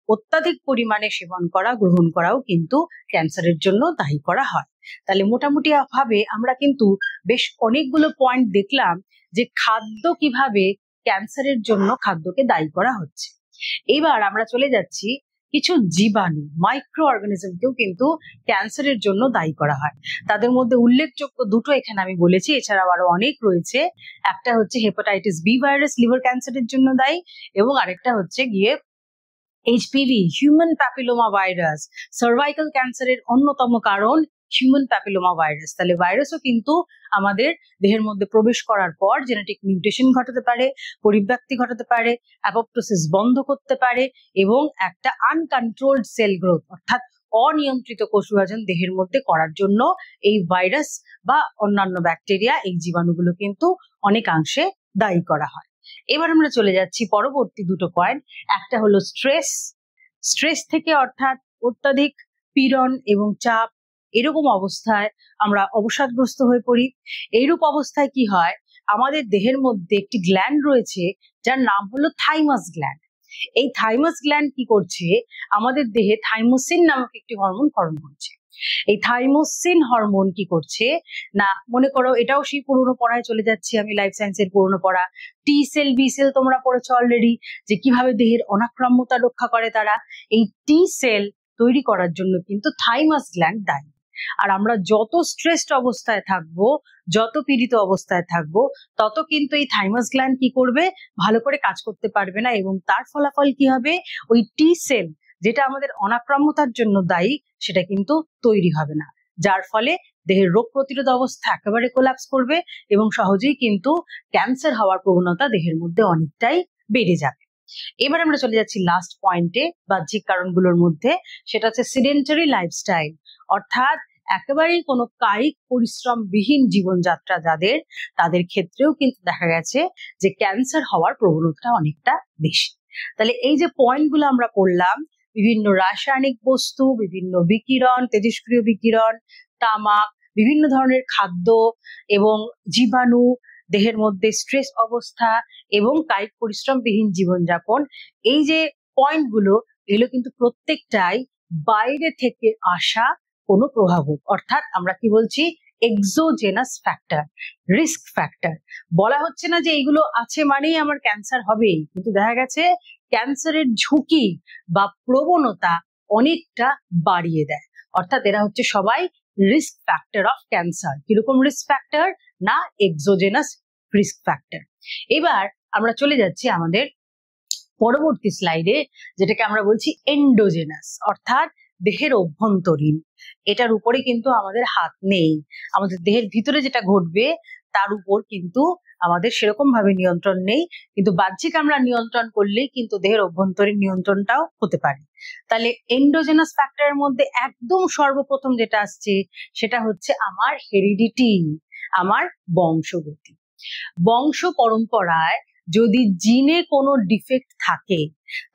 S1: অত্যাধিক পরিমাণে সেবন করা, গ্রহণ করাও কিন্তু ক্যান্সারের জন্য দায়ী করা হয়। তাহলে মোটামুটি ভাবে আমরা কিন্তু বেশ অনেকগুলো পয়েন্ট দেখলাম যে খাদ্য কিভাবে ক্যান্সারের জন্য খাদ্যকে দায়ী করা হচ্ছে। এবার আমরা চলে যাচ্ছি কিছু জীবাণু, মাইক্রো অর্গানিজমকেও কিন্তু ক্যান্সারের জন্য দায়ী করা হয়। তাদের মধ্যে উল্লেখযোগ্য দুটো এখানে আমি বলেছি, এছাড়াও আরো অনেক রয়েছে। একটা হচ্ছে হেপাটাইটিস বি ভাইরাস, লিভার ক্যান্সারের জন্য দায়ী, এবং আরেকটা হচ্ছে গিয়ে HPV, human papilloma virus, cervical ক্যান্সারের অন্যতম কারণ হিউম্যান প্যাপিলোমা ভাইরাস। তাহলে ভাইরাসও কিন্তু আমাদের দেহের মধ্যে প্রবেশ করার পর জেনেটিক মিউটেশন ঘটাতে পারে, পরিব্যক্তি ঘটাতে পারে, অ্যাপোপ্টোসিস বন্ধ করতে পারে, এবং একটা আনকন্ট্রোলড সেল গ্রোথ অর্থাৎ অনিয়ন্ত্রিত কোষ বিভাজন দেহের মধ্যে করার জন্য এই ভাইরাস বা অন্যান্য ব্যাকটেরিয়া, এই জীবাণুগুলো কিন্তু অনেকাংশে দায়ী করা হয়। এবার আমরা চলে যাচ্ছি পরবর্তী দুটো পয়েন্ট। একটা হলো স্ট্রেস। স্ট্রেস থেকে অর্থাৎ অত্যাধিক পীড়ন এবং চাপ, এরকম অবস্থায় আমরা অবসাদগ্রস্ত হয়ে পড়ি। এইরূপ অবস্থায় কি হয়, আমাদের দেহের মধ্যে একটি গ্ল্যান্ড রয়েছে যার নাম হলো থাইমাস গ্ল্যান্ড। এই থাইমাস গ্ল্যান্ড কি করছে, আমাদের দেহে থাইমোসিন নামক একটি হরমোন ক্ষরণ করছে। এই থাইমোসিন হরমোন কি করছে না, মনে করো এটাও সেই পুরনো পড়ায় চলে যাচ্ছি আমি, লাইফ সায়েন্সের পুরনো পড়া, টি সেল বি সেল তোমরা পড়েছো অলরেডি, যে কিভাবে দেহের অনাক্রাম্যতা রক্ষা করে তারা। এই টি সেল তৈরি করার জন্য কিন্তু থাইমাস গ্ল্যান্ড দায়ী। আর আমরা যত স্ট্রেসড অবস্থায় থাকবো, যত পীড়িত অবস্থায় থাকবো, তত কিন্তু এই থাইমাস গ্ল্যান্ড কি করবে, ভালো করে কাজ করতে পারবে না, এবং তার ফলাফল কি হবে, ওই টি সেল যেটা আমাদের অনাক্রাম্যতার জন্য দায়ী সেটা কিন্তু তৈরি হবে না, যার ফলে দেহের রোগ প্রতিরোধ অবস্থা একেবারে কোলাপস করবে এবং সহজেই কিন্তু ক্যান্সার হওয়ার প্রবণতা দেহের মধ্যে অনেকটাই বেড়ে যাবে। এবার আমরা চলে যাচ্ছি লাস্ট পয়েন্টে, বাহ্যিক কারণগুলোর মধ্যে, সেটা হচ্ছে সিডেন্টারি লাইফস্টাইল, অর্থাৎ একেবারেই কোনো কায়িক পরিশ্রমবিহীন জীবনযাত্রা যাদের, তাদের ক্ষেত্রেও কিন্তু দেখা গেছে যে ক্যান্সার হওয়ার প্রবণতা অনেকটা বেশি। তাহলে এই যে পয়েন্টগুলো আমরা পড়লাম, বিভিন্ন রাসায়নিক বস্তু, বিভিন্ন বিকিরণ, তেজস্ক্রিয় বিকিরণ, তামাক, বিভিন্ন ধরনের খাদ্য এবং জীবাণু, দেহের মধ্যে স্ট্রেস অবস্থা এবং কায়িক পরিশ্রমবিহীন জীবনযাপন, এই যে পয়েন্টগুলো, এগুলো কিন্তু প্রত্যেকটাই বাইরে থেকে আসা কোনো প্রভাবক, অর্থাৎ আমরা কি বলছি, এক্সোজেনাস ফ্যাক্টর, রিস্ক ফ্যাক্টর। বলা হচ্ছে না যে এইগুলো আছে মানেই আমার ক্যান্সার হবেই, কিন্তু দেখা গেছে ক্যান্সারের ঝুঁকি বা প্রবণতা অনেকটা বাড়িয়ে দেয়, অর্থাৎ এরা হচ্ছে সবাই রিস্ক ফ্যাক্টর অফ ক্যান্সার। কিরকম রিস্ক ফ্যাক্টর না, এক্সোজেনাস রিস্ক ফ্যাক্টর। এবার আমরা চলে যাচ্ছি আমাদের পরবর্তী স্লাইডে, যেটাকে আমরা বলছি এন্ডোজেনাস, অর্থাৎ দেহের অভ্যন্তরীণ। এটার উপরে কিন্তু আমাদের হাত নেই, আমাদের দেহের ভিতরে যেটা ঘটবে তার উপর কিন্তু আমাদের সেরকম ভাবে নিয়ন্ত্রণ নেই, কিন্তু বাহ্যিক আমরা নিয়ন্ত্রণ করলেই কিন্তু দেহের অভ্যন্তরীণ নিয়ন্ত্রণটাও হতে পারে। তাহলে এন্ডোজেনাস ফ্যাক্টরের মধ্যে একদম সর্বপ্রথম যেটা আসছে সেটা হচ্ছে আমার হেরিডিটি, আমার বংশগতি। বংশ পরম্পরায় যদি জিনে কোনো ডিফেক্ট থাকে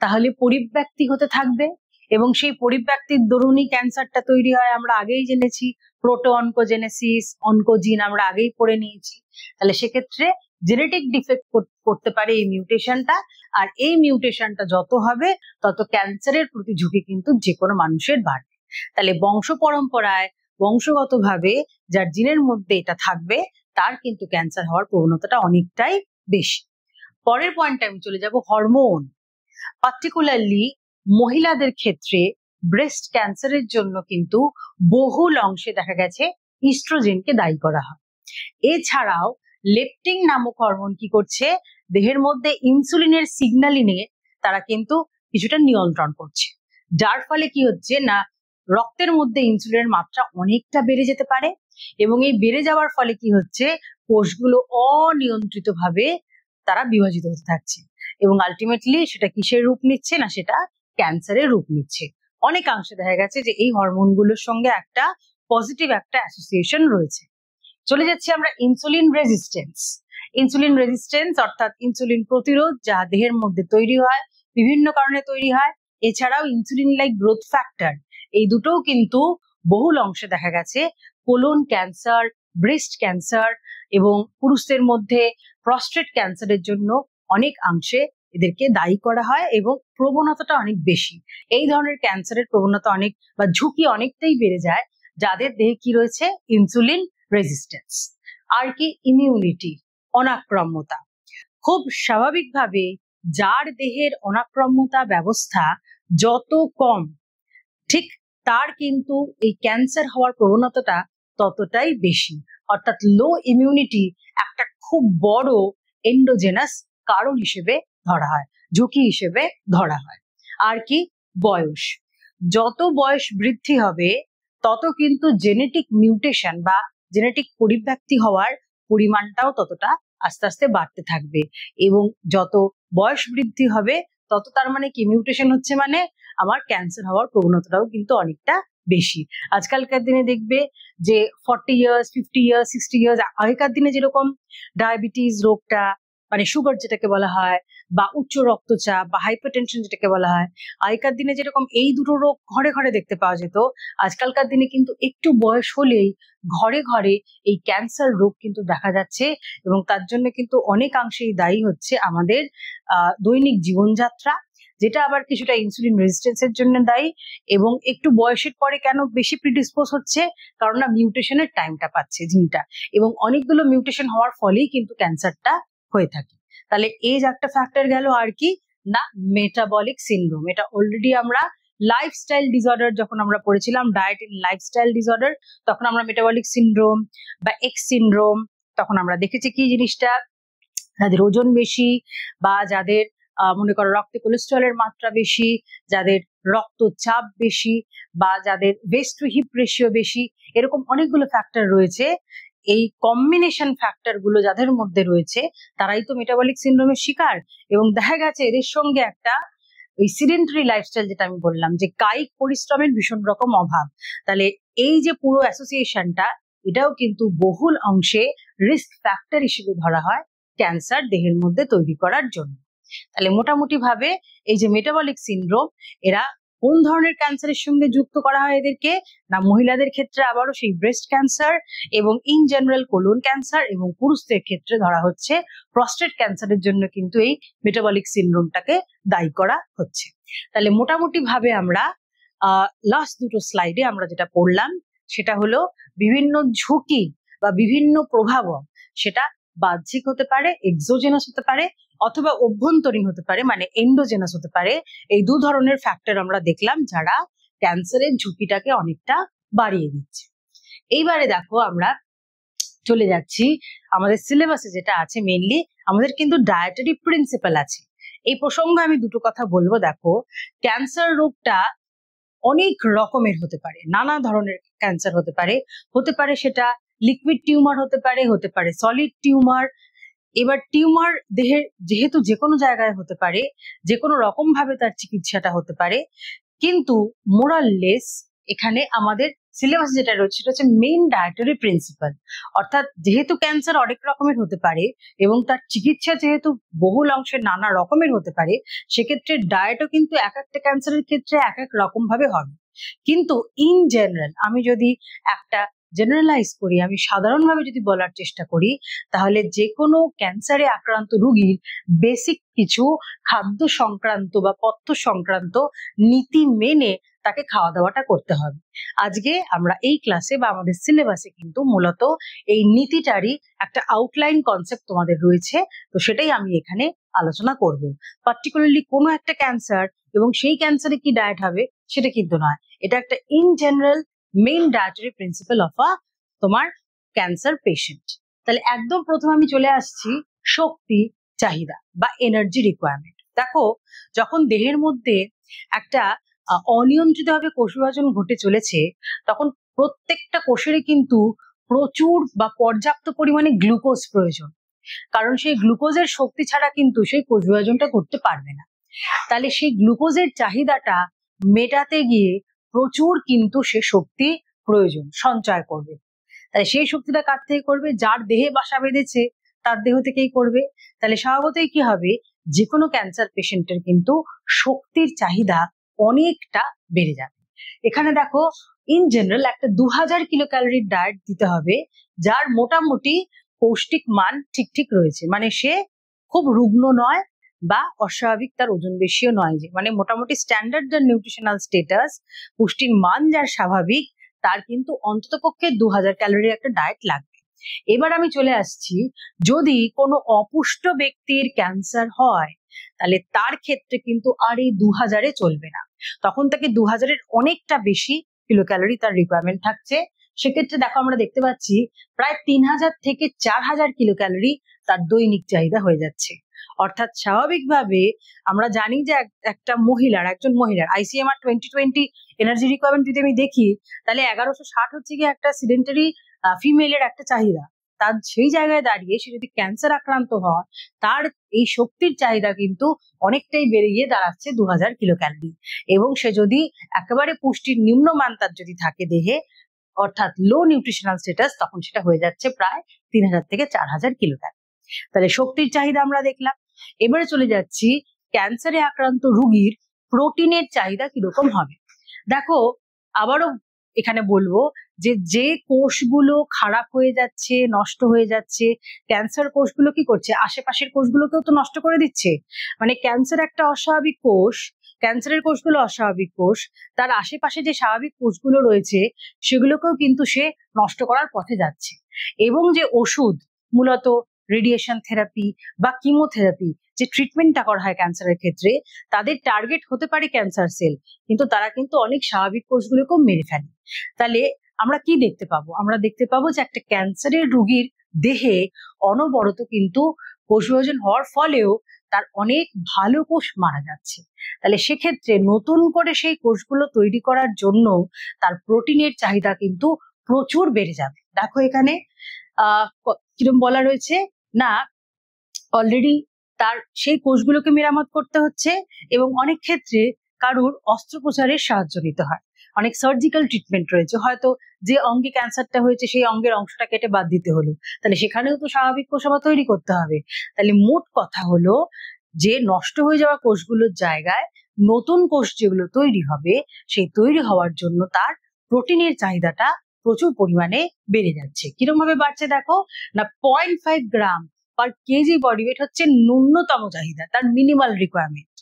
S1: তাহলে পরিব্যক্তি হতে থাকবে, এবং সেই পরিব্যক্তির দরুনই ক্যান্সারটা তৈরি হয়। আমরা আগেই জেনেছি প্রোটো অনকোজেনেসিস, অনকোজিন আমরা আগেই পড়ে নিয়েছি। তাহলে সেক্ষেত্রে জেনেটিক ডিফেক্ট করতে পারে এই মিউটেশনটা, আর এই মিউটেশনটা যত হবে তত ক্যান্সারের প্রতি ঝুঁকি কিন্তু যে কোনো মানুষের বাড়বে। তাহলে বংশ পরম্পরায় বংশগতভাবে যার জিনের মধ্যে এটা থাকবে তার কিন্তু ক্যান্সার হওয়ার প্রবণতাটা অনেকটাই বেশি। পরের পয়েন্টে আমি চলে যাব হরমোন। পার্টিকুলারলি মহিলাদের ক্ষেত্রে ব্রেস্ট ক্যান্সারের জন্য কিন্তু বহুল অংশে দেখা গেছে ইস্ট্রোজেনকে দায়ী করা হয়। এছাড়াও লেপটিন নামক হরমোন কি করছে, দেহের মধ্যে ইনসুলিনের সিগন্যালিংয়ে তারা কিন্তু কিছুটা নিয়ন্ত্রণ করছে, যার ফলে কি হচ্ছে না, রক্তের মধ্যে ইনসুলিনের মাত্রা অনেকটা বেড়ে যেতে পারে, এবং এই বেড়ে যাওয়ার ফলে কি হচ্ছে, কোষগুলো অনিয়ন্ত্রিতভাবে তারা বিভাজিত হতে থাকছে, এবং আলটিমেটলি সেটা কিসের রূপ নিচ্ছে না, সেটা ক্যান্সারের রূপ নিচ্ছে। অনেকাংশে দেখা গেছে যে এই হরমোনগুলোর সঙ্গে একটা পজিটিভ একটা অ্যাসোসিয়েশন রয়েছে। চলে যাচ্ছি আমরা ইনসুলিন রেজিস্ট্যান্স। ইনসুলিন রেজিস্ট্যান্স অর্থাৎ ইনসুলিন প্রতিরোধ, যা দেহের মধ্যে তৈরি হয়, বিভিন্ন কারণে তৈরি হয়। এছাড়াও ইনসুলিন লাইক গ্রোথ ফ্যাক্টর, এই দুটোও কিন্তু বহুল অংশে দেখা গেছে কোলন ক্যান্সার, ব্রেস্ট ক্যান্সার এবং পুরুষদের মধ্যে প্রস্টেট ক্যান্সারের জন্য অনেক অংশে এদেরকে দায়ী করা হয় এবং প্রবণতাটা অনেক বেশি। এই ধরনের ক্যান্সারের প্রবণতা অনেক বা ঝুঁকি অনেকটাই বেড়ে যায় যাদের দেহে কি রয়েছে, ইনসুলিন রেজিস্ট্যান্স। আর কি, ইমিউনিটি, অনাক্রম্যতা। খুব স্বাভাবিকভাবে যার দেহের অনাক্রম্যতা ব্যবস্থা যত কম, ঠিক তার কিন্তু এই ক্যান্সার হওয়ার প্রবণতাটা ততটাই বেশি। অর্থাৎ লো ইমিউনিটি একটা খুব বড় এন্ডোজেনাস কারণ হিসেবে ধরা হয়, ঝুঁকি হিসেবে ধরা হয়। আর কি, বয়স। যত বয়স বৃদ্ধি হবে তত কিন্তু জেনেটিক মিউটেশন বা জেনেটিক পরিব্যক্তি হওয়ার পরিমাণটাও ততটা আস্তে আস্তে বাড়তে থাকবে। এবং যত বয়স বৃদ্ধি হবে তত তার মানে কি, মিউটেশন হচ্ছে মানে আমার ক্যান্সার হওয়ার প্রবণতাটাও কিন্তু অনেকটা বেশি। আজকালকার দিনে দেখবে যে 40 ইয়ার্স, 50 ইয়ার্স, 60 ইয়ার্স, আগেকার দিনে যেরকম ডায়াবেটিস রোগটা মানে সুগার যেটাকে বলা হয়, বা উচ্চ রক্তচাপ বা হাইপারটেনশন যেটাকে বলা হয়, আগেকার দিনে যেরকম এই দুটো রোগ ঘরে ঘরে দেখতে পাওয়া যেত, আজকালকার দিনে কিন্তু একটু বয়স হলেই ঘরে ঘরে এই ক্যান্সার রোগ কিন্তু দেখা যাচ্ছে। এবং তার জন্য কিন্তু অনেকাংশেই দায়ী হচ্ছে আমাদের দৈনিক জীবনযাত্রা, যেটা আবার কিছুটা ইনসুলিন রেজিস্ট্যান্সের জন্য দায়ী। এবং একটু বয়সের পরে কেন বেশি প্রিডিসপোজ হচ্ছে, কারণ না মিউটেশনের টাইমটা পাচ্ছে জিনটা, এবং অনেকগুলো মিউটেশন হওয়ার ফলেই কিন্তু ক্যান্সারটা হয়ে থাকে। তাহলে এজ একটা ফ্যাক্টর গেল। আর কি না, মেটাবলিক সিনড্রোম। এটা অলরেডি আমরা লাইফস্টাইল ডিসঅর্ডার যখন আমরা পড়েছিলাম, ডায়েট ইন লাইফস্টাইল ডিসঅর্ডার, তখন আমরা মেটাবলিক সিনড্রোম বা এক্স সিনড্রোম তখন আমরা দেখেছি কি জিনিসটা, যাদের ওজন বেশি বা যাদের মনে করো রক্তে কোলেস্টেরলের মাত্রা বেশি, যাদের রক্তচাপ বেশি, বা যাদের ওয়েস্ট টু হিপ রেশিও বেশি, এরকম অনেকগুলো ফ্যাক্টর রয়েছে। এই কম্বিনেশন ফ্যাক্টর গুলো যাদের মধ্যে রয়েছে তারাই তো মেটাবলিক সিনড্রোমের শিকার। এবং দেখা গেছে এদের সঙ্গে একটা ওই সিডেন্টারি লাইফস্টাইল, যেটা আমি বললাম যে কায়িক পরিশ্রমের ভীষণ রকম অভাব, তাহলে এই যে পুরো অ্যাসোসিয়েশনটা, এটাও কিন্তু বহুল অংশে রিস্ক ফ্যাক্টর হিসেবে ধরা হয় ক্যান্সার দেহের মধ্যে তৈরি করার জন্য। তাহলে মোটামুটি ভাবে এই যে মেটাবলিক সিনড্রোম, এরা কোন ধরনের ক্যান্সারের সঙ্গে যুক্ত করা হয় এদেরকে, না মহিলাদের ক্ষেত্রে আবারও সেই ব্রেস্ট ক্যান্সার এবং ইন জেনারেল কোলন ক্যান্সার, এবং পুরুষদের ক্ষেত্রে ধরা হচ্ছে প্রস্টেট ক্যান্সারের জন্য কিন্তু এই মেটাবলিক সিনড্রোমটাকে দায়ী করা হচ্ছে। তাহলে মোটামুটি ভাবে আমরা লাস্ট দুটো স্লাইডে আমরা যেটা পড়লাম সেটা হলো বিভিন্ন ঝুঁকি বা বিভিন্ন প্রভাবক, সেটা বাহ্যিক হতে পারে, এক্সোজেনাস হতে পারে, অথবা অভ্যন্তরীণ হতে পারে মানে এন্ডোজেনাস হতে পারে। এই দু ধরনের ফ্যাক্টর আমরা দেখলাম যারা ক্যান্সারের ঝুঁকিটাকে অনেকটা বাড়িয়ে দিচ্ছে। এইবারে দেখো আমরা চলে যাচ্ছি আমাদের সিলেবাসে যেটা আছে, মেইনলি আমাদের কিন্তু ডায়েটারি প্রিন্সিপাল আছে। এই প্রসঙ্গে আমি দুটো কথা বলবো। দেখো, ক্যান্সার রোগটা অনেক রকমের হতে পারে, নানা ধরনের ক্যান্সার হতে পারে। হতে পারে সেটা লিকুইড টিউমার, হতে পারে সলিড টিউমার। এবার টিউমার দেহের যেহেতু যে কোনো জায়গায় হতে পারে, যে কোনো রকম ভাবে তার চিকিৎসাটা হতে পারে, কিন্তু মোরাললেস এখানে আমাদের সিলেবাস যেটা রয়েছে সেটা হচ্ছে মেইন ডায়েটারি প্রিন্সিপাল। অর্থাৎ যেহেতু ক্যান্সার অনেক রকমের হতে পারে এবং তার চিকিৎসা যেহেতু বহুল অংশে নানা রকমের হতে পারে, সেক্ষেত্রে ডায়েটও কিন্তু এক একটা ক্যান্সারের ক্ষেত্রে এক এক রকম ভাবে হবে। কিন্তু ইন জেনারেল আমি যদি একটা জেনারেলাইজ করি, আমি সাধারণভাবে যদি বলার চেষ্টা করি, তাহলে যে কোনো ক্যান্সারে আক্রান্ত রোগীর বেসিক কিছু খাদ্য সংক্রান্ত বা পথ্য সংক্রান্ত নীতি মেনে তাকে খাওয়া দাওয়াটা করতে হবে। আজকে আমরা এই ক্লাসে বা আমাদের সিলেবাসে কিন্তু মূলত এই নীতিটারই একটা আউটলাইন কনসেপ্ট তোমাদের রয়েছে, তো সেটাই আমি এখানে আলোচনা করব। পার্টিকুলারলি কোনো একটা ক্যান্সার এবং সেই ক্যান্সারে কি ডায়েট হবে সেটা কিন্তু নয়, এটা একটা in general main dietary principal of তোমার ক্যান্সার পেশেন্ট। তাহলে একদম প্রথমে আমি চলে আসছি শক্তি চাহিদা বা এনার্জি রিকোয়ারমেন্ট। দেখো, যখন দেহের মধ্যে একটা অনিয়ন্ত্রিতভাবে কোষ বিভাজন ঘটে চলেছে, তখন প্রত্যেকটা কোষেরই কিন্তু প্রচুর বা পর্যাপ্ত পরিমাণে গ্লুকোজ প্রয়োজন, কারণ সেই গ্লুকোজের শক্তি ছাড়া কিন্তু সেই কোষ বিভাজনটা করতে পারবে না। তাহলে সেই গ্লুকোজের চাহিদাটা মেটাতে গিয়ে প্রচুর কিন্তু সে শক্তি প্রয়োজন সঞ্চয় করবে। তাহলে সেই শক্তিটা কার থেকে করবে? যার দেহে বাসা বেঁধেছে তার দেহ থেকেই করবে। তাহলে স্বভাবতই কি হবে, যে কোনো ক্যান্সার পেশেন্টের কিন্তু শক্তির চাহিদা অনেকটা বেড়ে যাবে। এখানে দেখো, ইন জেনারেল একটা 2000 কিলো ক্যালোরির ডায়েট দিতে হবে যার মোটামুটি পৌষ্টিক মান ঠিক ঠিক রয়েছে, মানে সে খুব রুগ্ন নয়, বা অস্বাভাবিক তার ওজন বেশিও নয়, যে মানে মোটামুটি স্ট্যান্ডার্ড যার নিউট্রিশনাল স্টেটাস, পুষ্টির মান যার স্বাভাবিক, তার কিন্তু অন্ততপক্ষে 2000 ক্যালোরির একটা ডায়েট লাগবে। এবার আমি চলে আসছি, যদি কোনো অপুষ্ট ব্যক্তির ক্যান্সার হয় তাহলে তার ক্ষেত্রে কিন্তু আর এই 2000-এ চলবে না, তখন তাকে 2000-এর অনেকটা বেশি কিলো ক্যালোরি তার রিকোয়ারমেন্ট থাকছে। সেক্ষেত্রে দেখো আমরা দেখতে পাচ্ছি প্রায় 3000 থেকে 4000 কিলো ক্যালোরি তার দৈনিক চাহিদা হয়ে যাচ্ছে। অর্থাৎ স্বাভাবিকভাবে আমরা জানি যে একজন মহিলার ICMR 2020 এনার্জি রিকোয়ারমেন্ট যদি আমি দেখি, তাহলে 1160 হচ্ছে গিয়ে একটা সিডেন্টারি ফিমেলের একটা চাহিদা। তার সেই জায়গায় দাঁড়িয়ে সে যদি ক্যান্সার আক্রান্ত হয়, তার এই শক্তির চাহিদা কিন্তু অনেকটাই বেড়ে গিয়ে দাঁড়াচ্ছে 2000 কিলো ক্যালোরি। এবং সে যদি একেবারে পুষ্টির নিম্নমান তার যদি থাকে দেহে, অর্থাৎ লো নিউট্রিশনাল স্ট্যাটাস, তখন সেটা হয়ে যাচ্ছে প্রায় 3000 থেকে 4000 কিলো ক্যালোরি। তাহলে শক্তির চাহিদা আমরা দেখলাম। এবারে চলে যাচ্ছি ক্যান্সারে আক্রান্ত রোগীর প্রোটিনের চাহিদা কিরকম হবে। দেখো আবারও এখানে বলবো যে কোষগুলো খারাপ হয়ে যাচ্ছে, নষ্ট হয়ে যাচ্ছে, ক্যান্সার কোষগুলো কি করছে, আশেপাশের কোষগুলোকেও তো নষ্ট করে দিচ্ছে। মানে ক্যান্সার একটা অস্বাভাবিক কোষ, ক্যান্সারের কোষগুলো অস্বাভাবিক কোষ, তার আশেপাশে যে স্বাভাবিক কোষগুলো রয়েছে সেগুলোকেও কিন্তু সে নষ্ট করার পথে যাচ্ছে। এবং যে ওষুধ, মূলত রেডিয়েশন থেরাপি বা কিমোথেরাপি যে ট্রিটমেন্টটা করা হয় ক্যান্সারের ক্ষেত্রে, তাদের টার্গেট হতে পারে ক্যান্সার সেল, কিন্তু তারা কিন্তু অনেক স্বাভাবিক কোষগুলোকেও মেরে ফেলে। তাহলে আমরা কি দেখতে পাবো, আমরা দেখতে পাবো যে একটা ক্যান্সারের রোগীর দেহে অনবরত কিন্তু কোষ বিভাজন হওয়ার ফলেও তার অনেক ভালো কোষ মারা যাচ্ছে। তাহলে সেক্ষেত্রে নতুন করে সেই কোষগুলো তৈরি করার জন্য তার প্রোটিনের চাহিদা কিন্তু প্রচুর বেড়ে যাবে। দেখো এখানে কিরকম বলা রয়েছে না, অলরেডি তার সেই কোষগুলোকে মেরামত করতে হচ্ছে, এবং অনেক ক্ষেত্রে কারুর অস্ত্রোপচারের সাহায্য নিতে হয়, অনেক সার্জিক্যাল ট্রিটমেন্ট রয়েছে, হয়তো যে অঙ্গে ক্যান্সারটা হয়েছে সেই অঙ্গের অংশটা কেটে বাদ দিতে হলো, তাহলে সেখানেও তো স্বাভাবিক কোষ আবার তৈরি করতে হবে। তাহলে মোট কথা হলো যে নষ্ট হয়ে যাওয়া কোষগুলোর জায়গায় নতুন কোষ যেগুলো তৈরি হবে, সেই তৈরি হওয়ার জন্য তার প্রোটিনের চাহিদাটা প্রচুর পরিমাণে বেড়ে যাচ্ছে। কিরকম ভাবে বাড়ছে দেখো না, 0.5 গ্রাম পার কেজি বডি ওয়েট হচ্ছে ন্যূনতম চাহিদা, তার মিনিমাল রিকোয়ারমেন্ট।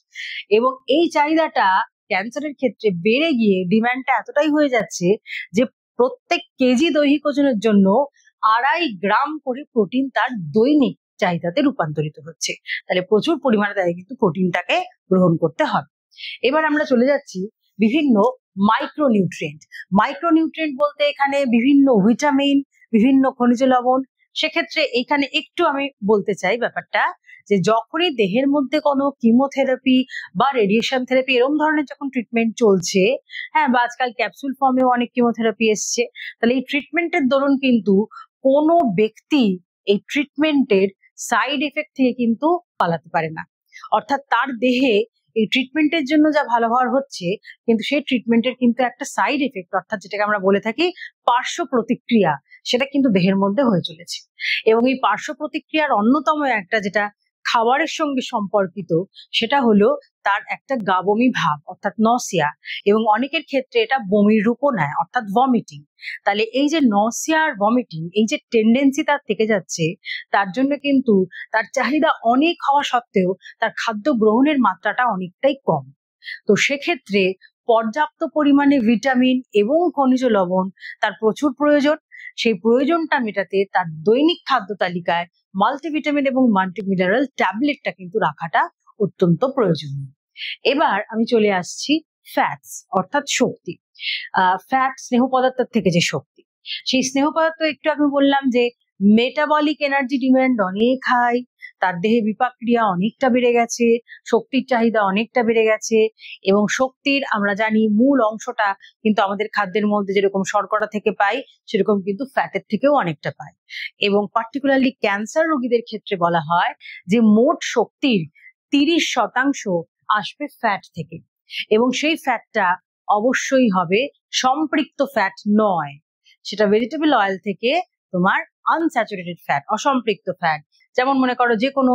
S1: এবং এই চাহিদাটা ক্যান্সারের ক্ষেত্রে বেড়ে গিয়ে ডিমান্ডটা এতটাই হয়ে যাচ্ছে যে প্রত্যেক কেজি দৈহিক ওজনের জন্য 2.5 গ্রাম করে প্রোটিন তার দৈনিক চাহিদাতে রূপান্তরিত হচ্ছে। তাহলে প্রচুর পরিমাণে তাকে কিন্তু প্রোটিনটাকে গ্রহণ করতে হবে। এবার আমরা চলে যাচ্ছি বিভিন্ন মাইক্রোনিউট্রিয়েন্ট। মাইক্রোনিউট্রিয়েন্ট বলতে এখানে বিভিন্ন ভিটামিন, বিভিন্ন খনিজ লবণ। সেক্ষেত্রে এখানে একটু আমি বলতে চাই ব্যাপারটা, যে যখনই দেহের মধ্যে কোনো কিমোথেরাপি বা রেডিয়েশন থেরাপি এরকম ধরনের যখন ট্রিটমেন্ট চলছে, হ্যাঁ, বা আজকাল ক্যাপসুল ফর্মেও অনেক কিমোথেরাপি এসছে, তাহলে এই ট্রিটমেন্টের দরুন কিন্তু কোনো ব্যক্তি এই ট্রিটমেন্টের সাইড এফেক্ট থেকে কিন্তু পালাতে পারে না। অর্থাৎ তার দেহে এই ট্রিটমেন্টের জন্য যা ভালো হওয়ার হচ্ছে, কিন্তু সেই ট্রিটমেন্টের কিন্তু একটা সাইড এফেক্ট, অর্থাৎ যেটাকে আমরা বলে থাকি পার্শ্ব প্রতিক্রিয়া, সেটা কিন্তু দেহের মধ্যে হয়ে চলেছে। এবং এই পার্শ্ব প্রতিক্রিয়ার অন্যতম একটা যেটা খাবারের সঙ্গে সম্পর্কিত, সেটা হলো তার একটা গা বমি ভাব, অর্থাৎ নসিয়া, এবং অনেকের ক্ষেত্রে এটা বমির রূপও নেয়, অর্থাৎ ভমিটিং। তাহলে এই যে নসিয়া আর ভমিটিং, এই যে টেন্ডেন্সি তার থেকে যাচ্ছে, তার জন্য কিন্তু তার চাহিদা অনেক হওয়া সত্ত্বেও তার খাদ্য গ্রহণের মাত্রাটা অনেকটাই কম। তো সেক্ষেত্রে পর্যাপ্ত পরিমাণে ভিটামিন এবং খনিজ লবণ তার প্রচুর প্রয়োজন। সেই প্রয়োজনটা মেটাতে তার দৈনিক খাদ্য তালিকায় মাল্টিভিটামিন এবং মাল্টিমিনারেল ট্যাবলেটটা কিন্তু রাখাটা অত্যন্ত প্রয়োজনীয়। এবার আমি চলে আসছি ফ্যাটস, অর্থাৎ শক্তি। ফ্যাট স্নেহ পদার্থের থেকে যে শক্তি, সেই স্নেহ পদার্থ একটু আমি বললাম যে মেটাবলিক এনার্জি ডিমান্ড অনেক হাই, তার দেহে বিপাক ক্রিয়া অনেকটা বেড়ে গেছে, শক্তির চাহিদা অনেকটা বেড়ে গেছে। এবং শক্তির আমরা জানি মূল অংশটা কিন্তু আমাদের খাদ্যের মধ্যে যেরকম শর্করা থেকে পাই, সেরকম কিন্তু ফ্যাটের থেকেও অনেকটা পাই। এবং পার্টিকুলারলি ক্যান্সার রোগীদের ক্ষেত্রে বলা হয় যে মোট শক্তির 30% আসবে ফ্যাট থেকে, এবং সেই ফ্যাটটা অবশ্যই হবে সম্পৃক্ত ফ্যাট নয়, সেটা ভেজিটেবল অয়েল থেকে তোমার আনস্যাচুরেটেড ফ্যাট, অসম্পৃক্ত ফ্যাট। যেমন মনে করো যে কোনো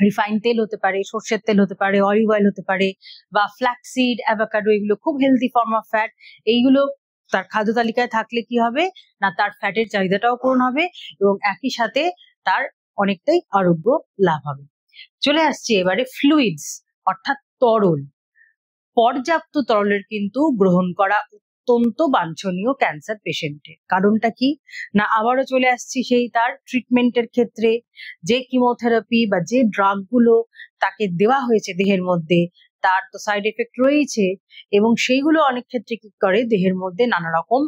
S1: রিফাইন তেল হতে পারে, সর্ষের তেল হতে পারে, অলিভ অয়েল হতে পারে, বা ফ্ল্যাক্সিড, অ্যাভোকাডো, এগুলো খুব হেলদি ফর্ম অফ ফ্যাট। এইগুলো তার খাদ্য তালিকায় থাকলে কি হবে না, তার ফ্যাটের চাহিদাটাও পূরণ হবে এবং একই সাথে তার অনেকটাই আরোগ্য লাভ হবে। চলে আসছে এবারে ফ্লুইডস অর্থাৎ তরল। পর্যাপ্ত তরলের কিন্তু গ্রহণ করা অত্যন্ত বাঞ্ছনীয় ক্যান্সার পেশেন্টের। কারণটা কি না, আবারও চলে আসছি সেই তার ট্রিটমেন্টের ক্ষেত্রে। যে কিমোথেরাপি বা যে ড্রাগ গুলো তাকে দেওয়া হয়েছে দেহের মধ্যে, তার তো সাইড এফেক্ট রয়েছে, এবং সেইগুলো অনেক ক্ষেত্রে কি করে দেহের মধ্যে নানা রকম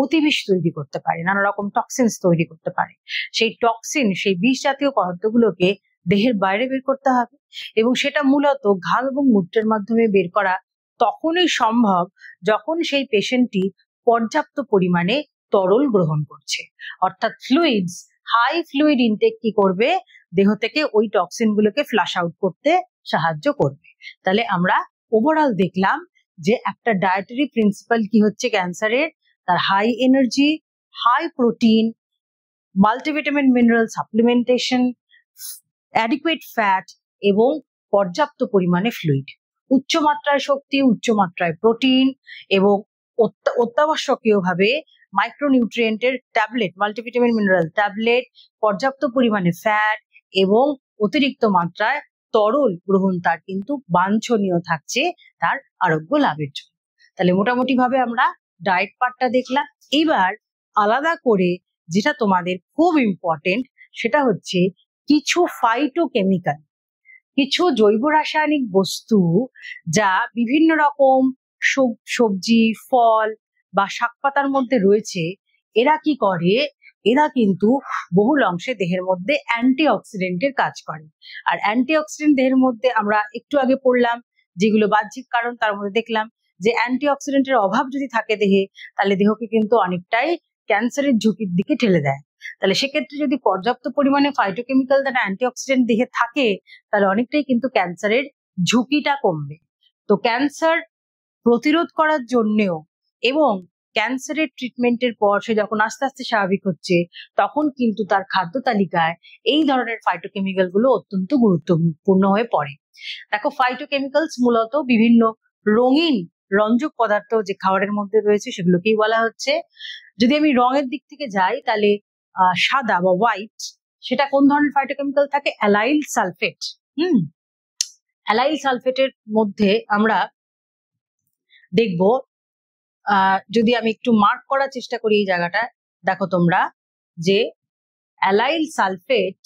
S1: অতিবিষ তৈরি করতে পারে, নানা রকম টক্সিনস তৈরি করতে পারে। সেই টক্সিন, সেই বিষ জাতীয় পদার্থগুলোকে দেহের বাইরে বের করতে হবে, এবং সেটা মূলত ঘাম এবং মূত্রের মাধ্যমে বের করা তখনই সম্ভব যখন সেই পেশেন্টটি পর্যাপ্ত পরিমাণে তরল গ্রহণ করছে। অর্থাৎ ফ্লুইডস, হাই ফ্লুইড ইনটেক কি করবে, দেহ থেকে ওই টক্সিন গুলোকে ফ্লাশ আউট করতে সাহায্য করবে। তাহলে আমরা ওভারঅল দেখলাম যে একটা ডায়েটারি প্রিন্সিপাল কি হচ্ছে ক্যান্সারের, তার high energy, high protein, multivitamin mineral supplementation, adequate fat এবং পর্যাপ্ত পরিমাণে ফ্লুইড। উচ্চমাত্রায় শক্তি, উচ্চমাত্রায় প্রোটিন এবং অত্যাবশ্যকীয়ভাবে মাইক্রোনিউট্রিয়েন্টের ট্যাবলেট, মাল্টিভিটামিন মিনারেল ট্যাবলেট, পর্যাপ্ত পরিমাণে ফ্যাট এবং অতিরিক্ত মাত্রায় তরল গ্রহণ তার কিন্তু বাঞ্ছনীয় থাকছে তার আরোগ্য লাভের জন্য। তাহলে মোটামুটি ভাবে আমরা ডায়েট পার্টটা দেখলাম। এবার আলাদা করে যেটা তোমাদের খুব ইম্পর্টেন্ট সেটা হচ্ছে কিছু ফাইটোকেমিক্যাল, কিছু জৈব রাসায়নিক বস্তু যা বিভিন্ন রকম সবজি, ফল বা শাকপাতার মধ্যে রয়েছে। এরা কি করে, এরা কিন্তু বহুল অংশে দেহের মধ্যে অ্যান্টিঅক্সিডেন্টের কাজ করে। আর অ্যান্টিঅক্সিডেন্ট দেহের মধ্যে আমরা একটু আগে পড়লাম যেগুলো বাহ্যিক কারণ, তার মধ্যে দেখলাম যে অ্যান্টিঅক্সিডেন্টের অভাব যদি থাকে দেহে, তাহলে দেহকে কিন্তু অনেকটাই ক্যান্সারের ঝুঁকির দিকে ঠেলে দেয়। তাহলে সেক্ষেত্রে যদি পর্যাপ্ত পরিমাণে ফাইটোকেমিক্যাল দ্বারা অ্যান্টিঅক্সিডেন্ট দেহে থাকে, তাহলে অনেকটাই কিন্তু ক্যান্সারের ঝুঁকিটা কমবে। তো ক্যান্সার প্রতিরোধ করার জন্যেও এবং ক্যান্সারের ট্রিটমেন্টের পর সে যখন আস্তে আস্তে স্বাভাবিক হচ্ছে, তখন কিন্তু তার খাদ্য তালিকায় এই ধরনের ফাইটোকেমিক্যাল গুলো অত্যন্ত গুরুত্বপূর্ণ হয়ে পড়ে। দেখো, ফাইটোকেমিক্যালস মূলত বিভিন্ন রঙিন রঞ্জক পদার্থ যে খাবারের মধ্যে রয়েছে সেগুলোকেই বলা হচ্ছে। যদি আমি রঙের দিক থেকে যাই, তাহলে সাদা বা হোয়াইট, সেটা কোন ধরনের ফাইটোকেমিক্যাল থাকে, অ্যালাইল সালফেট। অ্যালাইল সালফেটের মধ্যে আমরা দেখব, যদি আমি একটু মার্ক করার চেষ্টা করি এই জায়গাটা, দেখো তোমরা যে অ্যালাইল সালফেট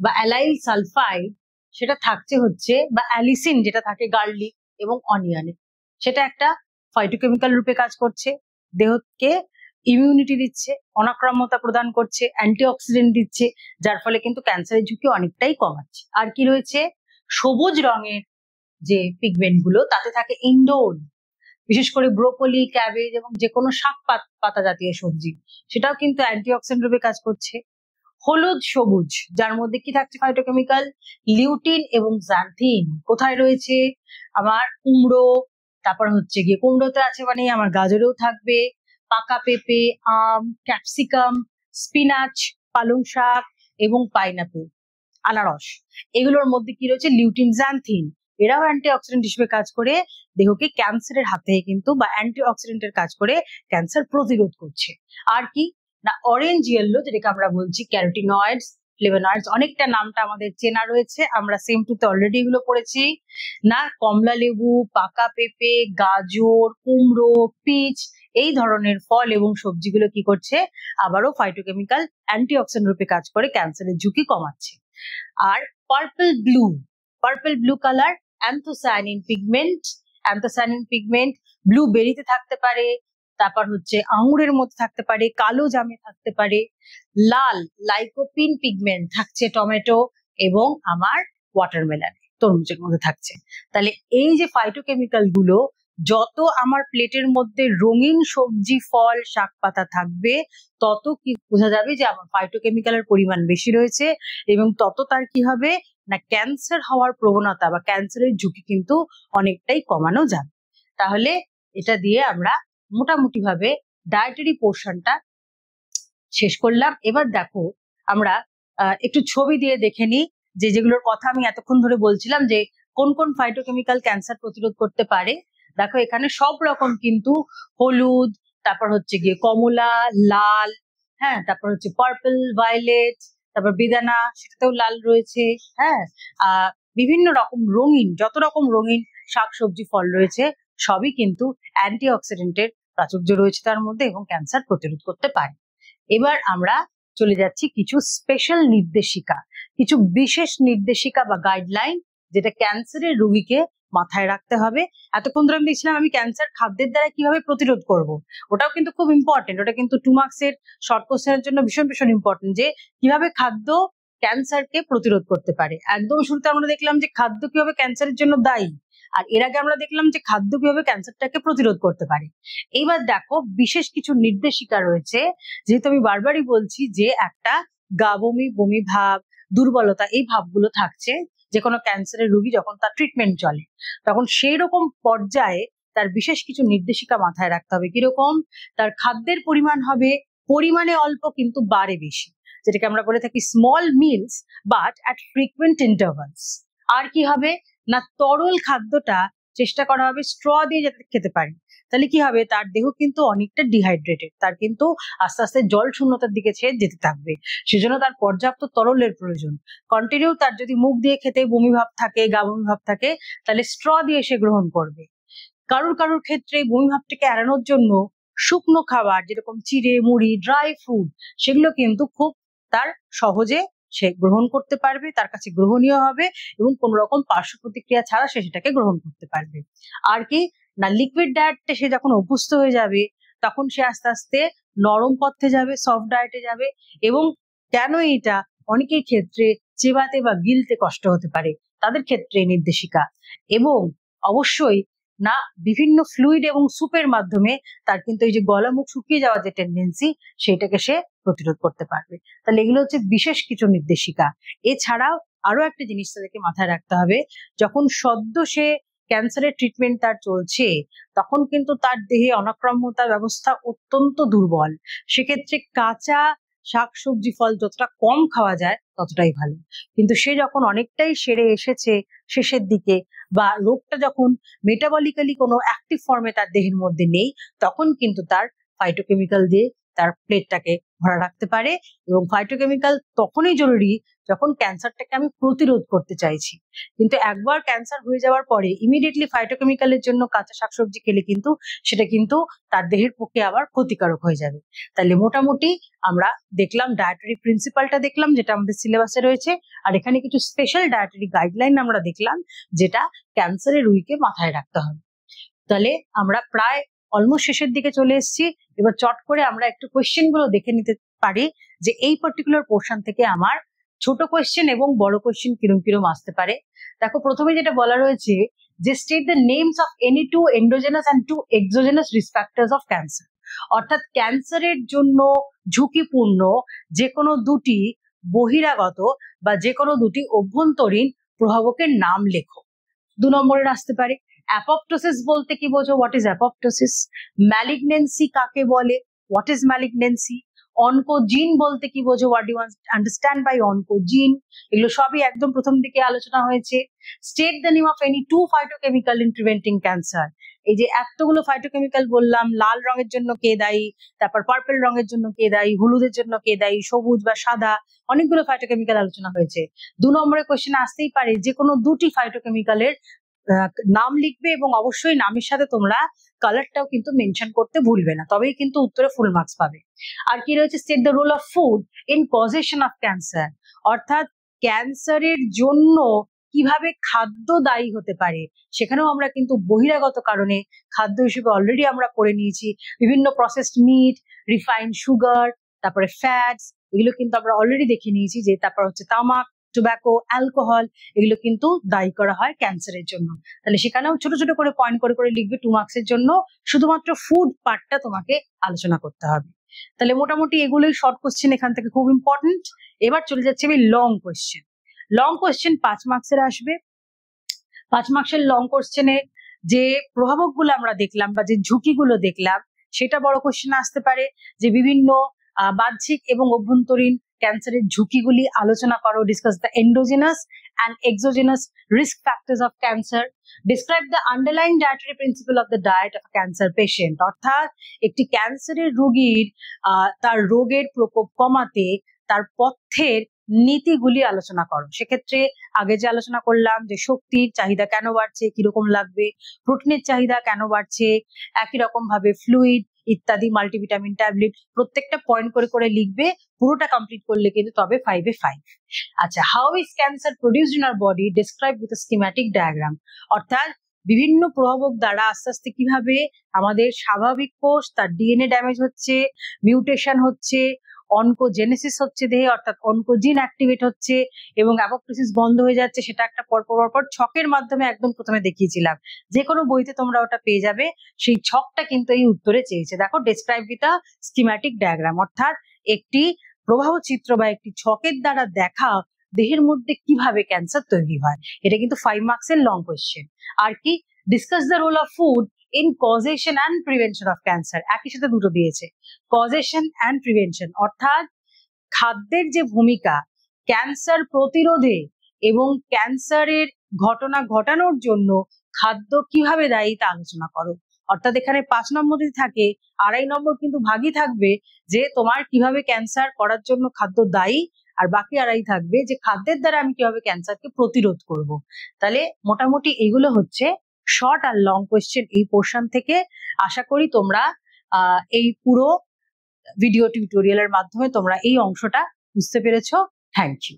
S1: বা অ্যালাইল সালফাইড সেটা থাকছে হচ্ছে, বা অ্যালিসিন যেটা থাকে গার্লিক এবং অনিয়নে, সেটা একটা ফাইটোকেমিক্যাল রূপে কাজ করছে, দেহকে ইমিউনিটি দিচ্ছে, অনাক্রাম্যতা প্রদান করছে, অ্যান্টিঅক্সিডেন্ট দিচ্ছে, যার ফলে কিন্তু ক্যান্সারের ঝুঁকি অনেকটাই কমাচ্ছে। আর কি রয়েছে, সবুজ রঙের যে পিগমেন্ট গুলো তাতে থাকে ইন্ডোল, বিশেষ করে ব্রোকলি, ক্যাবেজ এবং যে কোনো শাক পাতা জাতীয় সবজি, সেটাও কিন্তু অ্যান্টিঅক্সিডেন্ট রূপে কাজ করছে। হলুদ সবুজ, যার মধ্যে কি থাকছে ফাইটোকেমিক্যাল, লিউটিন এবং জ্যান্থিন। কোথায় রয়েছে, আমার কুমড়ো, তারপর হচ্ছে গিয়ে কুমড়োতে আছে মানে আমার গাজরেও থাকবে, পাকা পেঁপে, আম, ক্যাপসিকাম, স্পিনাচ, পালং শাক এবং পাইনাপেল, আনারস, এগুলোর মধ্যে কি রয়েছে, লিউটিন, জ্যান্থিন। এরাও অ্যান্টিঅক্সিডেন্ট হিসেবে কাজ করে দেহকে ক্যান্সারের হাত থেকে কিন্তু, বা অ্যান্টিঅক্সিডেন্টের কাজ করে ক্যান্সার প্রতিরোধ করছে। আর কি না, অরেঞ্জ ইয়েলো যেটাকে আমরা বলছি ক্যারোটিনয়েডস, ফ্লেভোনয়েডস, অনেকটা নামটা আমাদের চেনা রয়েছে, আমরা সেম টুতে অলরেডি এগুলো পড়েছি না। কমলা লেবু, পাকা পেঁপে, গাজর, কুমড়ো, পিচ, এই ধরনের ফল এবং সবজিগুলো কি করছে, আবারও ফাইটোকেমিক্যাল অ্যান্টিঅক্সিডেন্ট রূপে কাজ করে ক্যান্সারের ঝুঁকি কমাচ্ছে। আর purple blue colour anthocyanin pigment, ব্লুবেরিতে থাকতে পারে, তারপর হচ্ছে আঙুরের মধ্যে থাকতে পারে, কালো জামে থাকতে পারে, লাল লাইকোপিন পিগমেন্ট থাকছে টমেটো এবং আমার ওয়াটারমেলন, তরমুজের মধ্যে থাকছে। তাহলে এই যে ফাইটোকেমিক্যাল গুলো, যত আমার প্লেটের মধ্যে রঙিন সবজি, ফল, শাক পাতা থাকবে, তত কি বোঝা যাবে যে আমার ফাইটোকেমিক্যালের পরিমাণ বেশি রয়েছে, এবং তত তার কি হবে না, ক্যান্সার হওয়ার প্রবণতা বা ক্যান্সারের ঝুঁকি কিন্তু অনেকটাই কমানো যাবে। তাহলে এটা দিয়ে আমরা মোটামুটি ভাবে ডায়েটারি পোর্শনটা শেষ করলাম। এবার দেখো, আমরা একটু ছবি দিয়ে দেখে নিই যে যেগুলোর কথা আমি এতক্ষণ ধরে বলছিলাম, যে কোন কোন ফাইটোকেমিক্যাল ক্যান্সার প্রতিরোধ করতে পারে। দেখো, এখানে সব রকম কিন্তু হলুদ, তারপর হচ্ছে গিয়ে কমলা, লাল, হ্যাঁ, তারপর হচ্ছে পার্পল, ভায়োলেট, তারপর বেদানা, সেটাতেও লাল রয়েছে। হ্যাঁ, বিভিন্ন রকম রঙিন, যত রকম রঙিন শাকসবজি ফল রয়েছে সবই কিন্তু অ্যান্টিঅক্সিডেন্টের প্রাচুর্য রয়েছে তার মধ্যে এবং ক্যান্সার প্রতিরোধ করতে পারে। এবার আমরা চলে যাচ্ছি কিছু স্পেশাল নির্দেশিকা, কিছু বিশেষ নির্দেশিকা বা গাইডলাইন যেটা ক্যান্সারের রোগীকে মাথায় রাখতে হবে। এতক্ষণ ধরে আমি দেখছিলাম আমি ক্যান্সার খাদ্যের দ্বারা কিভাবে প্রতিরোধ করব, ওটাও কিন্তু খুব ইম্পর্টেন্ট। ওটা কিন্তু 2 মার্কসের শর্ট কোশ্চেনের জন্য ভীষণ ভীষণ ইম্পর্টেন্ট যে কিভাবে খাদ্য ক্যান্সারকে প্রতিরোধ করতে পারে। একদম শুরুতে আমরা দেখলাম যে খাদ্য কিভাবে ক্যান্সারের জন্য দায়ী, আর এর আগে আমরা দেখলাম যে খাদ্য কিভাবে ক্যান্সারটাকে প্রতিরোধ করতে পারে। এইবার দেখো বিশেষ কিছু নির্দেশিকা রয়েছে, যেহেতু আমি বারবারই বলছি যে একটা গা বমি, বমি ভাব, দুর্বলতা, এই ভাবগুলো থাকছে যে কোনো ক্যান্সারের রোগী যখন তার ট্রিটমেন্ট চলে, তখন সেই রকম পর্যায়ে তার বিশেষ কিছু নির্দেশিকা মাথায় রাখতে হবে। কিরকম? তার খাদ্যের পরিমাণ হবে পরিমাণে অল্প কিন্তু বারে বেশি, যেটাকে আমরা বলে থাকি small meals but at frequent intervals. আর কি হবে না, তরল খাদ্যটা চেষ্টা করা হবে স্ট্র দিয়ে যাতে খেতে পারি। তাহলে কি হবে, তার দেহ কিন্তু অনেকটা ডিহাইড্রেটেড, তার কিন্তু আস্তে আস্তে জল শূন্যতার দিকে ছেয়ে যেতে থাকবে, সেজন্য তার পর্যাপ্ত তরলের প্রয়োজন। কন্টিনিউ তার যদি মুখ দিয়ে খেতে বমি ভাব থাকে, গা বমি ভাব থাকে, তাহলে স্ট্র দিয়ে সে গ্রহণ করবে। কারুর কারুর ক্ষেত্রে বমি ভাবটাকে এড়ানোর জন্য শুকনো খাবার যেরকম চিড়ে, মুড়ি, ড্রাই ফ্রুট, সেগুলো কিন্তু খুব তার সহজে সে গ্রহণ করতে পারবে, তার কাছে গ্রহণীয় হবে এবং কোন রকম পার্শ্ব প্রতিক্রিয়া ছাড়া সে সেটাকে গ্রহণ করতে পারবে। আর কি না, লিকুইড ডায়েটে সে যখন অভ্যস্ত হয়ে যাবে তখন সে আস্তে আস্তে নরম পথে যাবে, সফট ডায়েটে যাবে। এবং কেন এটা, অনেকের ক্ষেত্রে চেবাতে বা গিলতে কষ্ট হতে পারে, তাদের ক্ষেত্রে নির্দেশিকা। এবং অবশ্যই না, বিভিন্ন ফ্লুইড এবং সুপের মাধ্যমে তার কিন্তু এই যে গলা মুখ শুকিয়ে যাওয়ার যে টেন্ডেন্সি, সেটাকে সে প্রতিরোধ করতে পারবে। তাহলে এগুলো হচ্ছে বিশেষ কিছু নির্দেশিকা। এছাড়াও আরো একটা জিনিস তাদেরকে মাথায় রাখতে হবে, যখন সদ্য সে ক্যান্সারের ট্রিটমেন্ট তার চলছে তখন কিন্তু তার দেহে অনাক্রম্যতা ব্যবস্থা অত্যন্ত দুর্বল। সেক্ষেত্রে কাঁচা শাকসবজি ফল যতটা কম খাওয়া যায় ততটাই ভালো। কিন্তু সে যখন অনেকটাই সেরে এসেছে শেষের দিকে, বা রোগটা যখন মেটাবলিক্যালি কোনো অ্যাক্টিভ ফর্মে তার দেহের মধ্যে নেই, তখন কিন্তু তার ফাইটোকেমিক্যাল দিয়ে তার প্লেটটাকে ভরা রাখতে পারে। এবং ফাইটোকেমিক্যাল তখনই জরুরি যখন ক্যান্সারটাকে আমি প্রতিরোধ করতে চাইছি। কিন্তু একবার ক্যান্সার হয়ে যাওয়ার পরে ইমিডিয়েটলি ফাইটোকেমিক্যালের জন্য কাঁচা শাকসবজি খেলে কিন্তু সেটা কিন্তু তার দেহের পক্ষে আবার ক্ষতিকারক হয়ে যাবে। তাহলে মোটামুটি আমরা দেখলাম ডায়েটারি প্রিন্সিপালটা দেখলাম, যেটা আমাদের সিলেবাসে রয়েছে, আর এখানে কিছু স্পেশাল ডায়েটারি গাইডলাইন আমরা দেখলাম যেটা ক্যান্সারের রোগীকে মাথায় রাখতে হবে। তাহলে আমরা প্রায় অলমোস্ট শেষের দিকে চলে এসেছি। এবার চট করে আমরা একটু কোয়েশ্চেন গুলো দেখে নিতে পারি যে এই পার্টিকুলার পোর্শন থেকে আমার ছোট কোয়েশ্চেন এবং বড় কোয়েশ্চেন কিরম কিরম আসতে পারে। দেখো প্রথমে যেটা বলা রয়েছে যে state the names of any two endogenous and two exogenous risk factors of cancer. অর্থাৎ ক্যান্সারের জন্য ঝুঁকিপূর্ণ যে কোনো দুটি বহিরাগত বা যে কোনো দুটি অভ্যন্তরীণ প্রভাবকের নাম লেখো। 2 নম্বরের আসতে পারে অ্যাপপ্টোসিস বলতে কি বোঝো, হোয়াট ইজ অ্যাপপ্টোসিস? ম্যালিগনেন্সি কাকে বলে, হোয়াট ইজ ম্যালিগনেন্সি? অনকোজিন বলতে কি বোঝো, what you understand by oncogene? এগুলো সবই একদম প্রথম দিকে আলোচনা হয়েছে। State the name of any two phytochemical in preventing cancer. এই যে এতগুলো ফাইটোকেমিক্যাল বললাম, লাল রঙের জন্য কে দায়ী, তারপর পার্পল রঙের জন্য কে দায়ী, হলুদের জন্য কে দায়ী, সবুজ বা সাদা, অনেকগুলো ফাইটোকেমিক্যাল আলোচনা হয়েছে। 2 নম্বরের কোয়েশ্চেন আসতেই পারে যে কোনো দুটি ফাইটোকেমিক্যালের নাম লিখবে এবং অবশ্যই নামের সাথে তোমরা কালারটাও কিন্তু মেনশন করতে ভুলবে না, তবেই কিন্তু উত্তরে ফুল মার্কস পাবে। আর কি রয়েছে, state the role of food in causation of cancer. অর্থাৎ ক্যান্সারের জন্য কিভাবে খাদ্য দায়ী হতে পারে, সেখানেও আমরা কিন্তু বহিরাগত কারণে খাদ্য হিসেবে অলরেডি আমরা করে নিয়েছি। বিভিন্ন প্রসেসড মিট, রিফাইন্ড সুগার, তারপরে ফ্যাটস, এগুলো কিন্তু আমরা অলরেডি দেখে নিয়েছি যে তারপর হচ্ছে তামাক, টোব্যাকো, অ্যালকোহল, এগুলো কিন্তু দায়ী করা হয় ক্যান্সারের জন্য। তাহলে সেখানেও ছোট ছোট করে পয়েন্ট করে করে লিখবে 2 মার্কসের জন্য। শুধুমাত্র ফুড পার্টটা তোমাকে আলোচনা করতে হবে। তাহলে মোটামুটি এগুলোই শর্ট কোশ্চেন এখান থেকে খুব ইম্পর্টেন্ট। এবার চলে যাচ্ছে আমি লং কোশ্চেন। লং কোশ্চেন 5 মার্কসের আসবে। 5 মার্কসের লং কোশ্চেনে যে প্রভাবকগুলো আমরা দেখলাম বা যে ঝুঁকিগুলো দেখলাম, সেটা বড় কোশ্চেন আসতে পারে যে বিভিন্ন বাহ্যিক এবং অভ্যন্তরীণ ক্যান্সারের ঝুঁকিগুলি আলোচনা করো। Discuss the endogenous and exogenous risk factors of cancer. Describe the underlying dietary principal of the diet of cancer patient. অর্থাৎ একটি ক্যান্সারের রোগীর তার রোগের প্রকোপ কমাতে তার পথ্যের নীতিগুলি আলোচনা করো। সেক্ষেত্রে আগে যে আলোচনা করলাম যে শক্তির চাহিদা কেন বাড়ছে, কিরকম লাগবে, প্রোটিনের চাহিদা কেন বাড়ছে, একই রকম ভাবে ফ্লুইড ইত্যাদি, মাল্টিভিটামিন ট্যাবলেট, প্রত্যেকটা পয়েন্ট করে করে লিখবে। পুরোটা কমপ্লিট করলে কিন্তু তবে 5 এ 5। আচ্ছা, how is cancer produced in our body, describe with a schematic diagram. অর্থাৎ বিভিন্ন প্রভাবক দ্বারা আস্তে আস্তে কিভাবে আমাদের স্বাভাবিক কোষ তার ডিএনএ ড্যামেজ হচ্ছে, মিউটেশন হচ্ছে, অনকোজেনেসিস হচ্ছে দেহে, অর্থাৎ অনকোজিন অ্যাক্টিভেট হচ্ছে এবং অ্যাপোপ্টোসিস বন্ধ হয়ে যাচ্ছে। সেটা একটা পরপর ছকের মাধ্যমে একদম প্রথমে দেখিয়েছিলাম, যে কোনো বইতে তোমরা ওটা পেয়ে যাবে। সেই ছকটা কিন্তু এই উত্তরে চেয়েছে। দেখো, describe with a schematic diagram, অর্থাৎ একটি প্রবাহ চিত্র বা একটি ছকের দ্বারা দেখা দেহের মধ্যে কিভাবে ক্যান্সার তৈরি হয়। এটা কিন্তু 5 মার্কসের লং কোয়েশ্চেন। আর কি, discuss the role of food in causation and prevention of cancer. একই সাথে দুটো দিয়েছে, কজেশন অ্যান্ড প্রিভেনশন, অর্থাৎ খাদ্যের যে ভূমিকা ক্যান্সার প্রতিরোধে এবং ক্যান্সারের ঘটনা ঘটানোর জন্য খাদ্য কিভাবে দায়ী তা আলোচনা করো। অর্থাৎ এখানে 5 নম্বর যদি থাকে, 2.5 নম্বর কিন্তু ভাগই থাকবে যে তোমার কিভাবে ক্যান্সার করার জন্য খাদ্য দায়ী, আর বাকি 2.5 থাকবে যে খাদ্যের দ্বারা আমি কিভাবে ক্যান্সারকে প্রতিরোধ করব। তাহলে মোটামুটি এগুলো হচ্ছে শর্ট আর লং কোয়েশ্চেন এই পোর্শন থেকে। আশা করি তোমরা এই পুরো ভিডিও টিউটোরিয়ালের মাধ্যমে তোমরা এই অংশটা বুঝতে পেরেছো। Thank you.